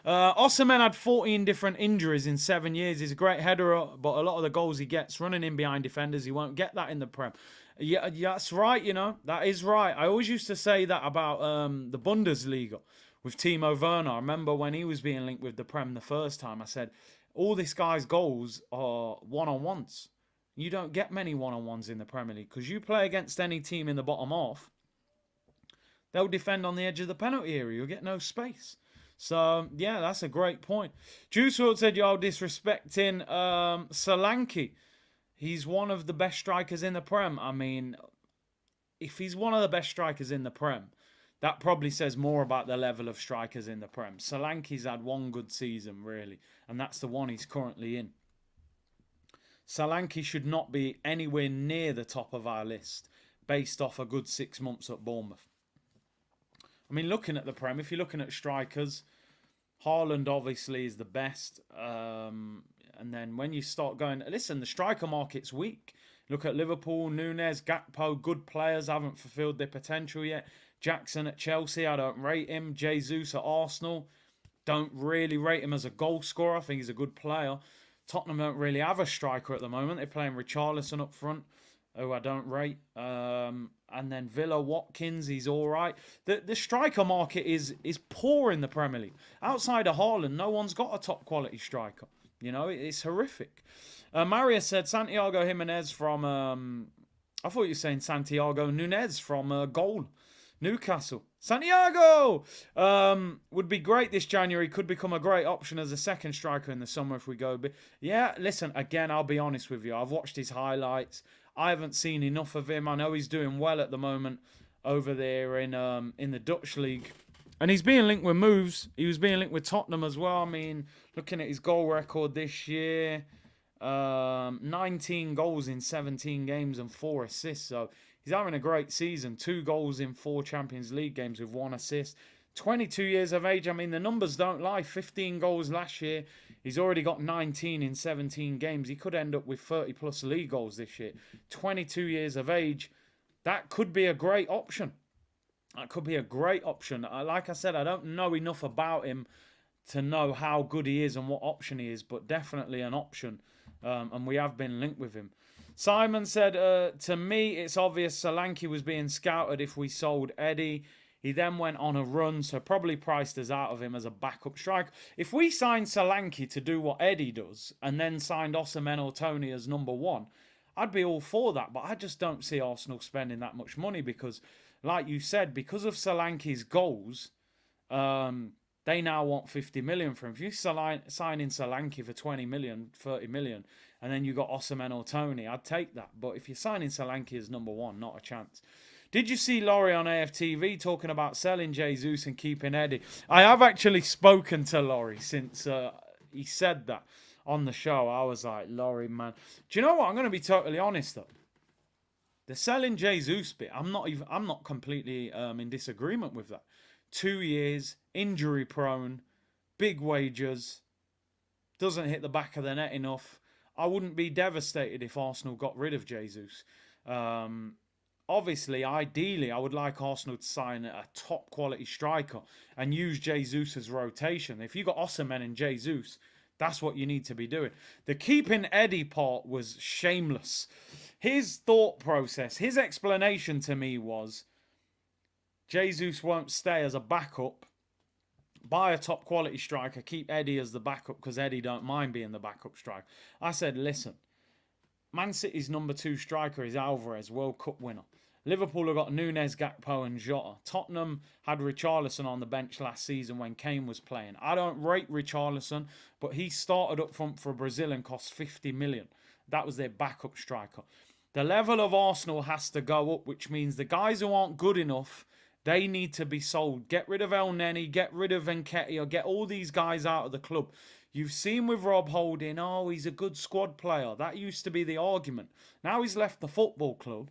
Osimhen had 14 different injuries in 7 years. He's a great header, but a lot of the goals he gets running in behind defenders, he won't get that in the Prem. Yeah, that's right, that is right. I always used to say that about the Bundesliga with Timo Werner. I remember when he was being linked with the Prem the first time, I said, all this guy's goals are one-on-ones. You don't get many one-on-ones in the Premier League because you play against any team in the bottom half, they'll defend on the edge of the penalty area. You'll get no space. So, yeah, that's a great point. Juice WRLD said, y'all disrespecting Solanke. He's one of the best strikers in the Prem. I mean, if he's one of the best strikers in the Prem, that probably says more about the level of strikers in the Prem. Solanke's had one good season, really, and that's the one he's currently in. Solanke should not be anywhere near the top of our list based off a good 6 months at Bournemouth. I mean, looking at the Prem, if you're looking at strikers, Haaland obviously is the best. And then when you start going, listen, the striker market's weak. Look at Liverpool, Núñez, Gakpo, good players, haven't fulfilled their potential yet. Jackson at Chelsea, I don't rate him. Jesus at Arsenal, don't really rate him as a goal scorer. I think he's a good player. Tottenham don't really have a striker at the moment. They're playing Richarlison up front, who I don't rate. And then Villa, Watkins, he's all right. The striker market is poor in the Premier League. Outside of Haaland, no one's got a top quality striker. It's horrific. Maria said Santiago Jimenez from... I thought you were saying Santiago Núñez from Goal. Newcastle. Santiago! Would be great this January. Could become a great option as a second striker in the summer if we go. But yeah, listen, again, I'll be honest with you. I've watched his highlights. I haven't seen enough of him. I know he's doing well at the moment over there in the Dutch league. And he's being linked with moves. He was being linked with Tottenham as well. I mean, looking at his goal record this year, 19 goals in 17 games and 4 assists. So he's having a great season. 2 goals in 4 Champions League games with 1 assist. 22 years of age. I mean, the numbers don't lie. 15 goals last year. He's already got 19 in 17 games. He could end up with 30-plus league goals this year. 22 years of age. That could be a great option. That could be a great option. Like I said, I don't know enough about him to know how good he is and what option he is, but definitely an option. And we have been linked with him. Simon said, to me, it's obvious Solanke was being scouted if we sold Eddie. He then went on a run, so probably priced us out of him as a backup striker. If we signed Solanke to do what Eddie does and then signed Osimhen or Toney as number 1, I'd be all for that. But I just don't see Arsenal spending that much money because, like you said, because of Solanke's goals, they now want 50 million for him. If you sign in Solanke for 20 million, 30 million, and then you got Osimhen or Toney, I'd take that. But if you're signing Solanke as number 1, not a chance. Did you see Laurie on AFTV talking about selling Jesus and keeping Eddie? I have actually spoken to Laurie since he said that on the show. I was like, Laurie, man. Do you know what? I'm going to be totally honest, though. The selling Jesus bit, I'm not completely in disagreement with that. 2 years, injury prone, big wages, doesn't hit the back of the net enough. I wouldn't be devastated if Arsenal got rid of Jesus. Obviously, ideally, I would like Arsenal to sign a top quality striker and use Jesus as rotation. If you got Osimhen and Jesus, that's what you need to be doing. The keeping Eddie part was shameless. His thought process, his explanation to me was, Jesus won't stay as a backup. Buy a top quality striker. Keep Eddie as the backup because Eddie don't mind being the backup striker. I said, listen, Man City's number 2 striker is Alvarez, World Cup winner. Liverpool have got Núñez, Gakpo and Jota. Tottenham had Richarlison on the bench last season when Kane was playing. I don't rate Richarlison, but he started up front for Brazil and cost 50 million. That was their backup striker. The level of Arsenal has to go up, which means the guys who aren't good enough, they need to be sold. Get rid of El Neni, get rid of Nketiah, get all these guys out of the club. You've seen with Rob Holding, oh, he's a good squad player. That used to be the argument. Now he's left the football club.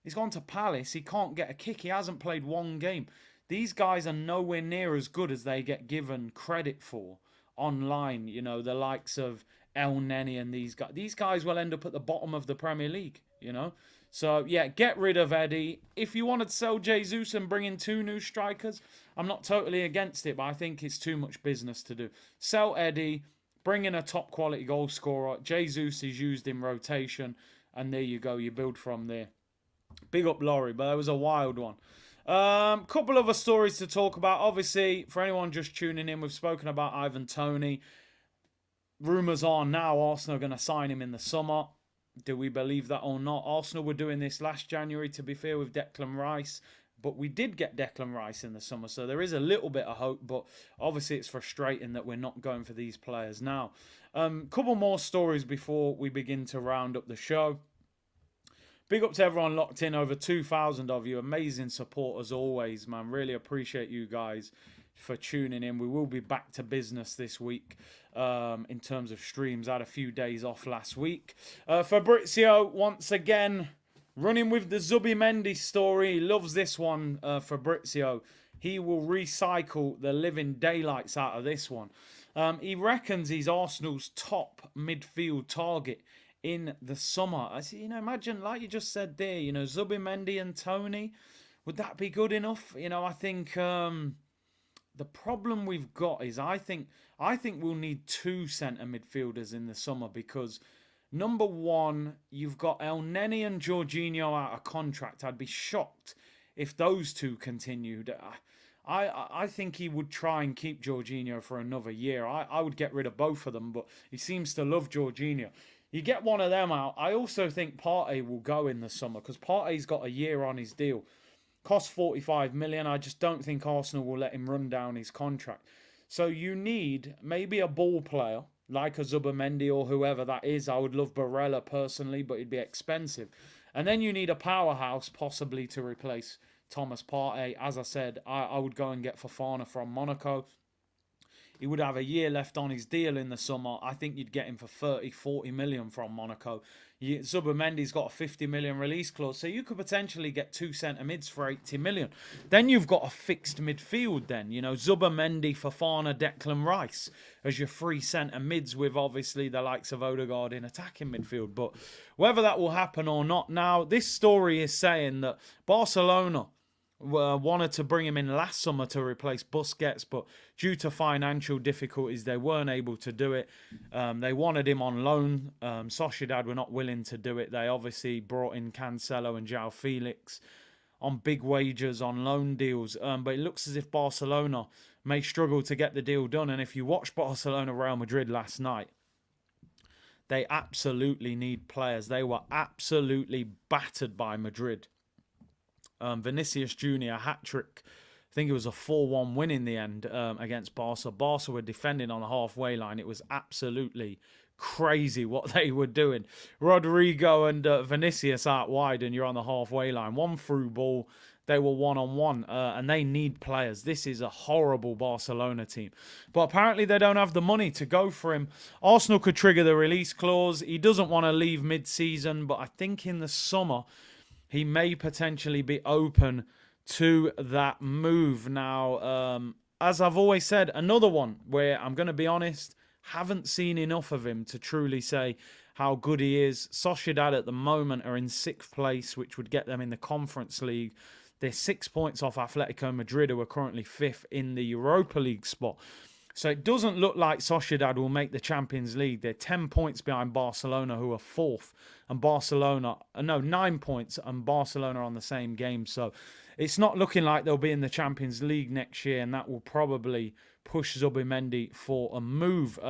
He's gone to Palace. He can't get a kick. He hasn't played 1 game. These guys are nowhere near as good as they get given credit for online. You know, the likes of El Neni and these guys. These guys will end up at the bottom of the Premier League, you know. So, yeah, get rid of Eddie. If you wanted to sell Jesus and bring in 2 new strikers, I'm not totally against it, but I think it's too much business to do. Sell Eddie, bring in a top quality goal scorer. Jesus is used in rotation, and there you go. You build from there. Big up Laurie, but that was a wild one. Couple other stories to talk about. Obviously, for anyone just tuning in, we've spoken about Ivan Toney. Rumours are now Arsenal are going to sign him in the summer. Do we believe that or not? Arsenal were doing this last January, to be fair, with Declan Rice. But we did get Declan Rice in the summer, so there is a little bit of hope. But obviously it's frustrating that we're not going for these players now. Couple more stories before we begin to round up the show. Big up to everyone locked in, over 2,000 of you. Amazing support as always, man. Really appreciate you guys for tuning in. We will be back to business this week in terms of streams. I had a few days off last week. Fabrizio, once again, running with the Zubimendi story. He loves this one, Fabrizio. He will recycle the living daylights out of this one. He reckons he's Arsenal's top midfield target in the summer. I see, imagine, like you just said there, Zubimendi and Toney. Would that be good enough? I think the problem we've got is I think we'll need 2 centre midfielders in the summer because number one, you've got El Neni and Jorginho out of contract. I'd be shocked if those 2 continued. I think he would try and keep Jorginho for another year. I would get rid of both of them, but he seems to love Jorginho. You get one of them out. I also think Partey will go in the summer because Partey's got a year on his deal. Cost 45 million. I just don't think Arsenal will let him run down his contract. So you need maybe a ball player like a Zubimendi or whoever that is. I would love Barella personally, but it'd be expensive. And then you need a powerhouse possibly to replace Thomas Partey. As I said, I would go and get Fofana from Monaco. He would have a year left on his deal in the summer. I think you'd get him for 30, 40 million from Monaco. Zubimendi's got a 50 million release clause, so you could potentially get 2 centre mids for 80 million. Then you've got a fixed midfield then. Zubimendi, Fofana, Declan Rice as your 3 centre mids with obviously the likes of Odegaard in attacking midfield. But whether that will happen or not, now this story is saying that Barcelona wanted to bring him in last summer to replace Busquets, but due to financial difficulties, they weren't able to do it. They wanted him on loan. Sociedad were not willing to do it. They obviously brought in Cancelo and João Felix on big wages, on loan deals. But it looks as if Barcelona may struggle to get the deal done. And if you watch Barcelona-Real Madrid last night, they absolutely need players. They were absolutely battered by Madrid. Vinicius Jr. hat-trick. I think it was a 4-1 win in the end against Barca. Barca were defending on the halfway line. It was absolutely crazy what they were doing. Rodrigo and Vinicius out wide and you're on the halfway line. One through ball. They were one-on-one and they need players. This is a horrible Barcelona team. But apparently they don't have the money to go for him. Arsenal could trigger the release clause. He doesn't want to leave mid-season, but I think in the summer he may potentially be open to that move. Now, as I've always said, another one where I'm going to be honest, haven't seen enough of him to truly say how good he is. Sociedad at the moment are in 6th place, which would get them in the Conference League. They're 6 points off Atletico Madrid, who are currently 5th in the Europa League spot. So it doesn't look like Sociedad will make the Champions League. They're 10 points behind Barcelona, who are 4th. And 9 points, and Barcelona on the same game. So it's not looking like they'll be in the Champions League next year, and that will probably push Zubimendi for a move.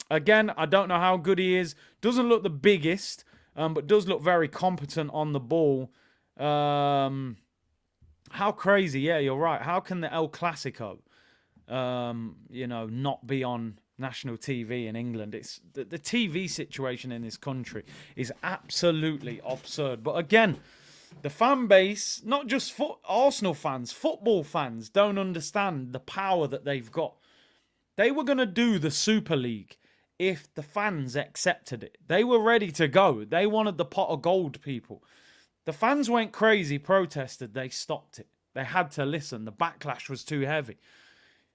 Again, I don't know how good he is. Doesn't look the biggest, but does look very competent on the ball. How crazy. Yeah, you're right. How can the El Clasico not be on national TV in England? It's the TV situation in this country is absolutely absurd. But again, the fan base, not just Arsenal fans, football fans, don't understand the power that they've got. They were going to do the Super League if the fans accepted it. They were ready to go. They wanted the pot of gold, people. The fans went crazy, protested. They stopped it. They had to listen. The backlash was too heavy.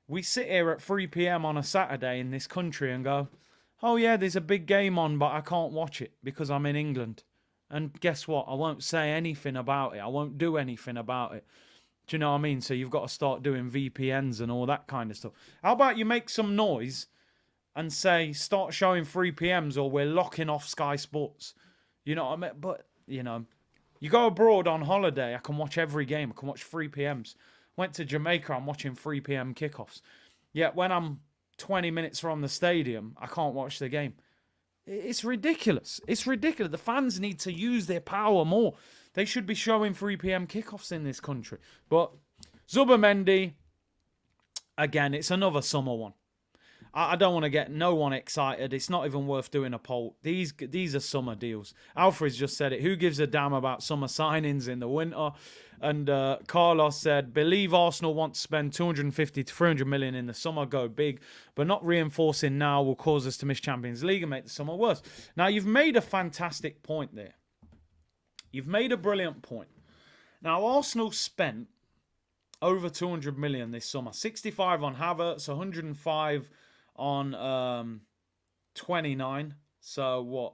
We sit here at 3 p.m. on a Saturday in this country and go, oh yeah, there's a big game on, but I can't watch it because I'm in England. And guess what? I won't say anything about it. I won't do anything about it. Do you know what I mean? So you've got to start doing VPNs and all that kind of stuff. How about you make some noise and say, start showing 3 PMs or we're locking off Sky Sports? You know what I mean? But, you know, you go abroad on holiday, I can watch every game. I can watch 3 PMs. Went to Jamaica, I'm watching 3 PM kickoffs. Yet when I'm 20 minutes from the stadium, I can't watch the game. It's ridiculous. It's ridiculous. The fans need to use their power more. They should be showing 3 PM kickoffs in this country. But Zubimendi, again, it's another summer one. I don't want to get no one excited. It's not even worth doing a poll. These are summer deals. Alfred's just said it. Who gives a damn about summer signings in the winter? And Carlos said, believe Arsenal want to spend 250 to 300 million in the summer, go big, but not reinforcing now will cause us to miss Champions League and make the summer worse. Now, you've made a fantastic point there. You've made a brilliant point. Now, Arsenal spent over 200 million this summer. 65 on Havertz, 105 on 29. So what?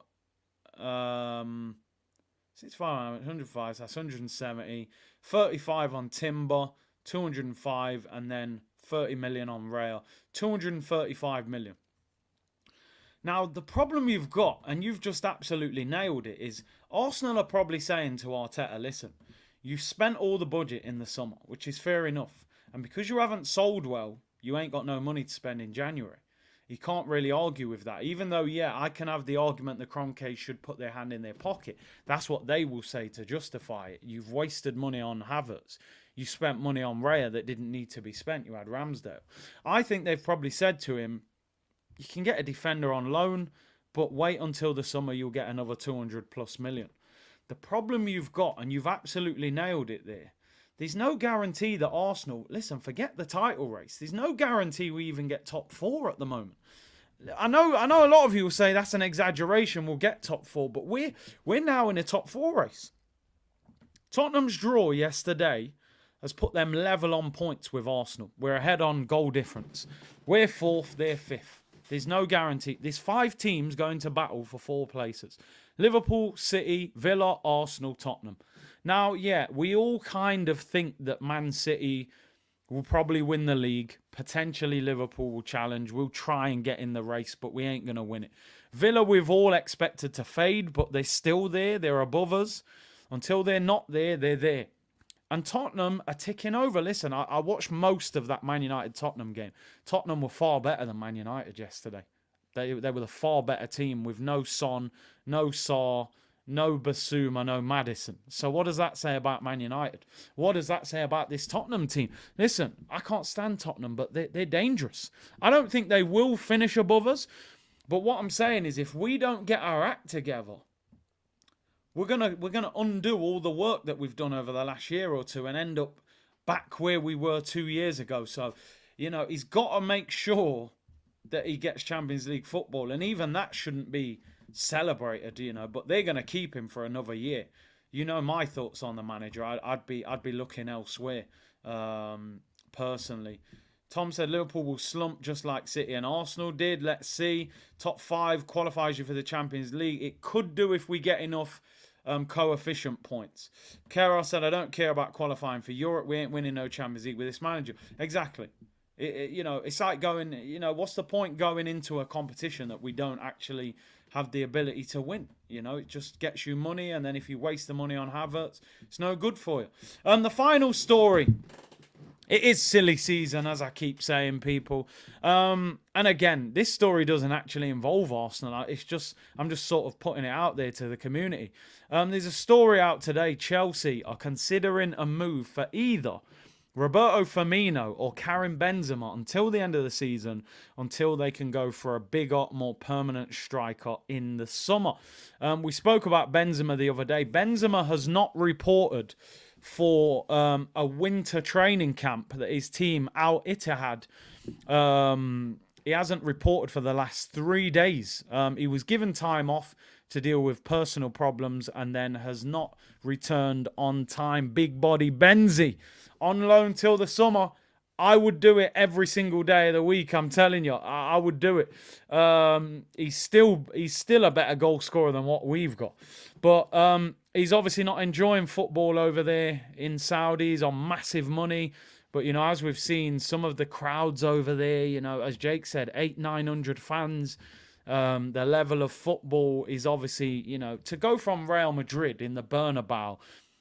65, 105, that's 170. 35 on Timber, 205, and then 30 million on Rail. 235 million. Now, the problem you've got, and you've just absolutely nailed it, is Arsenal are probably saying to Arteta, listen, you spent all the budget in the summer, which is fair enough. And because you haven't sold well, you ain't got no money to spend in January. You can't really argue with that. Even though, yeah, I can have the argument the Kroenkes should put their hand in their pocket. That's what they will say to justify it. You've wasted money on Havertz. You spent money on Raya that didn't need to be spent. You had Ramsdale. I think they've probably said to him, you can get a defender on loan, but wait until the summer, you'll get another 200 plus million. The problem you've got, and you've absolutely nailed it there, there's no guarantee that Arsenal, listen, forget the title race. There's no guarantee we even get top 4 at the moment. I know a lot of you will say that's an exaggeration, we'll get top 4, but we're now in a top 4 race. Tottenham's draw yesterday has put them level on points with Arsenal. We're ahead on goal difference. We're 4th, they're 5th. There's no guarantee. There's 5 teams going to battle for 4 places. Liverpool, City, Villa, Arsenal, Tottenham. Now, yeah, we all kind of think that Man City will probably win the league. Potentially Liverpool will challenge. We'll try and get in the race, but we ain't going to win it. Villa, we've all expected to fade, but they're still there. They're above us. Until they're not there, they're there. And Tottenham are ticking over. Listen, I watched most of that Man United-Tottenham game. Tottenham were far better than Man United yesterday. They were the far better team with no Son, no Sarr, no Basuma, no Maddison. So what does that say about Man United? What does that say about this Tottenham team? Listen, I can't stand Tottenham, but they're dangerous. I don't think they will finish above us. But what I'm saying is if we don't get our act together, we're gonna undo all the work that we've done over the last year or two and end up back where we were 2 years ago. So, you know, he's got to make sure that he gets Champions League football, and even that shouldn't be celebrated, you know. But they're gonna keep him for another year. You know my thoughts on the manager. I'd be looking elsewhere, personally. Tom said Liverpool will slump just like City and Arsenal did. Let's see. Top 5 qualifies you for the Champions League. It could do if we get enough coefficient points. Kara said, I don't care about qualifying for Europe. We ain't winning no Champions League with this manager. Exactly. You know, it's like going, you know, what's the point going into a competition that we don't actually have the ability to win? You know, it just gets you money, and then if you waste the money on Havertz, it's no good for you. The final story. It is silly season, as I keep saying, people. And again, this story doesn't actually involve Arsenal. It's just, I'm just sort of putting it out there to the community. There's a story out today. Chelsea are considering a move for either Roberto Firmino or Karim Benzema until the end of the season, until they can go for a bigger, more permanent striker in the summer. We spoke about Benzema the other day. Benzema has not reported for a winter training camp that his team Al Ittihad, he hasn't reported for the last 3 days. He was given time off to deal with personal problems and then has not returned on time. Big body Benzi on loan till the summer. I would do it every single day of the week. I'm telling you, I would do it. He's still a better goal scorer than what we've got, but he's obviously not enjoying football over there in Saudi. He's on massive money. But, you know, as we've seen, some of the crowds over there, you know, as Jake said, 800-900 fans. The level of football is obviously, you know, to go from Real Madrid in the Bernabeu,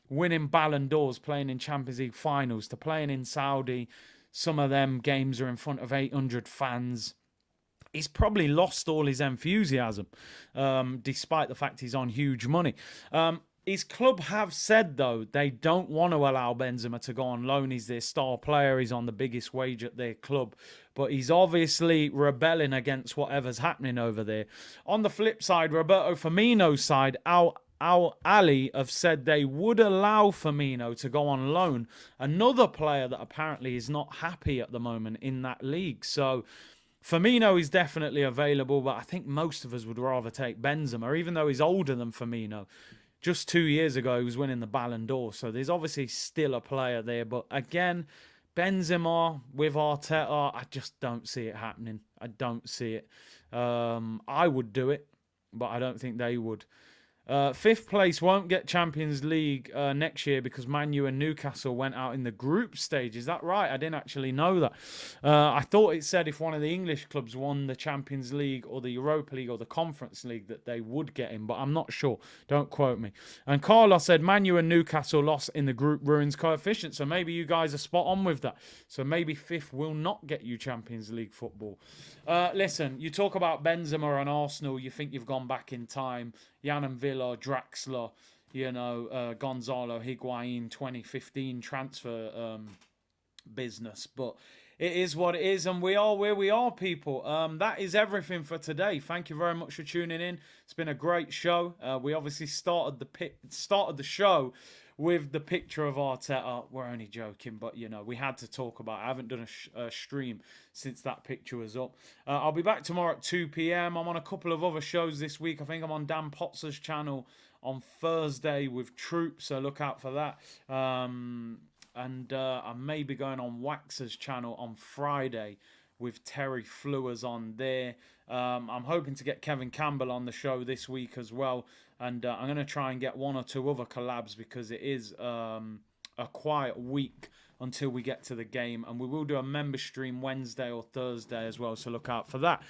winning Ballon d'Ors, playing in Champions League finals, to playing in Saudi, some of them games are in front of 800 fans. He's probably lost all his enthusiasm, despite the fact he's on huge money. His club have said, though, they don't want to allow Benzema to go on loan. He's their star player. He's on the biggest wage at their club. But he's obviously rebelling against whatever's happening over there. On the flip side, Roberto Firmino's side, Al Ali have said they would allow Firmino to go on loan. Another player that apparently is not happy at the moment in that league. So Firmino is definitely available, but I think most of us would rather take Benzema, even though he's older than Firmino. Just 2 years ago, he was winning the Ballon d'Or. So there's obviously still a player there. But again, Benzema with Arteta, I just don't see it happening. I don't see it. I would do it, but I don't think they would. Fifth place won't get Champions League next year because Man U and Newcastle went out in the group stage. Is that right? I didn't actually know that. I thought it said if one of the English clubs won the Champions League or the Europa League or the Conference League that they would get in, but I'm not sure. Don't quote me. And Carlos said Man U and Newcastle lost in the group ruins coefficient. So maybe you guys are spot on with that. So maybe fifth will not get you Champions League football. Listen, you talk about Benzema and Arsenal, you think you've gone back in time. Jan and Villa, Draxler, you know, Gonzalo Higuain, 2015 transfer business. But it is what it is, and we are where we are, people. That is everything for today. Thank you very much for tuning in. It's been a great show. We obviously started the show with the picture of Arteta. We're only joking, but, you know, we had to talk about it. I haven't done a stream since that picture was up. I'll be back tomorrow at 2 p.m. I'm on a couple of other shows this week. I think I'm on Dan Potter's channel on Thursday with Troop, so look out for that. And I may be going on Waxer's channel on Friday with Terry Flewers on there. I'm hoping to get Kevin Campbell on the show this week as well. And I'm going to try and get one or two other collabs because it is a quiet week until we get to the game. And we will do a member stream Wednesday or Thursday as well, so look out for that.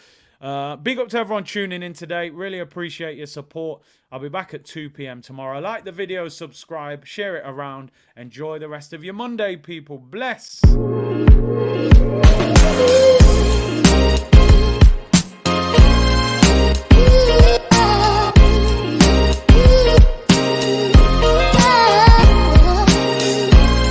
Big up to everyone tuning in today. Really appreciate your support. I'll be back at 2 p.m. tomorrow. Like the video, subscribe, share it around. Enjoy the rest of your Monday, people. Bless.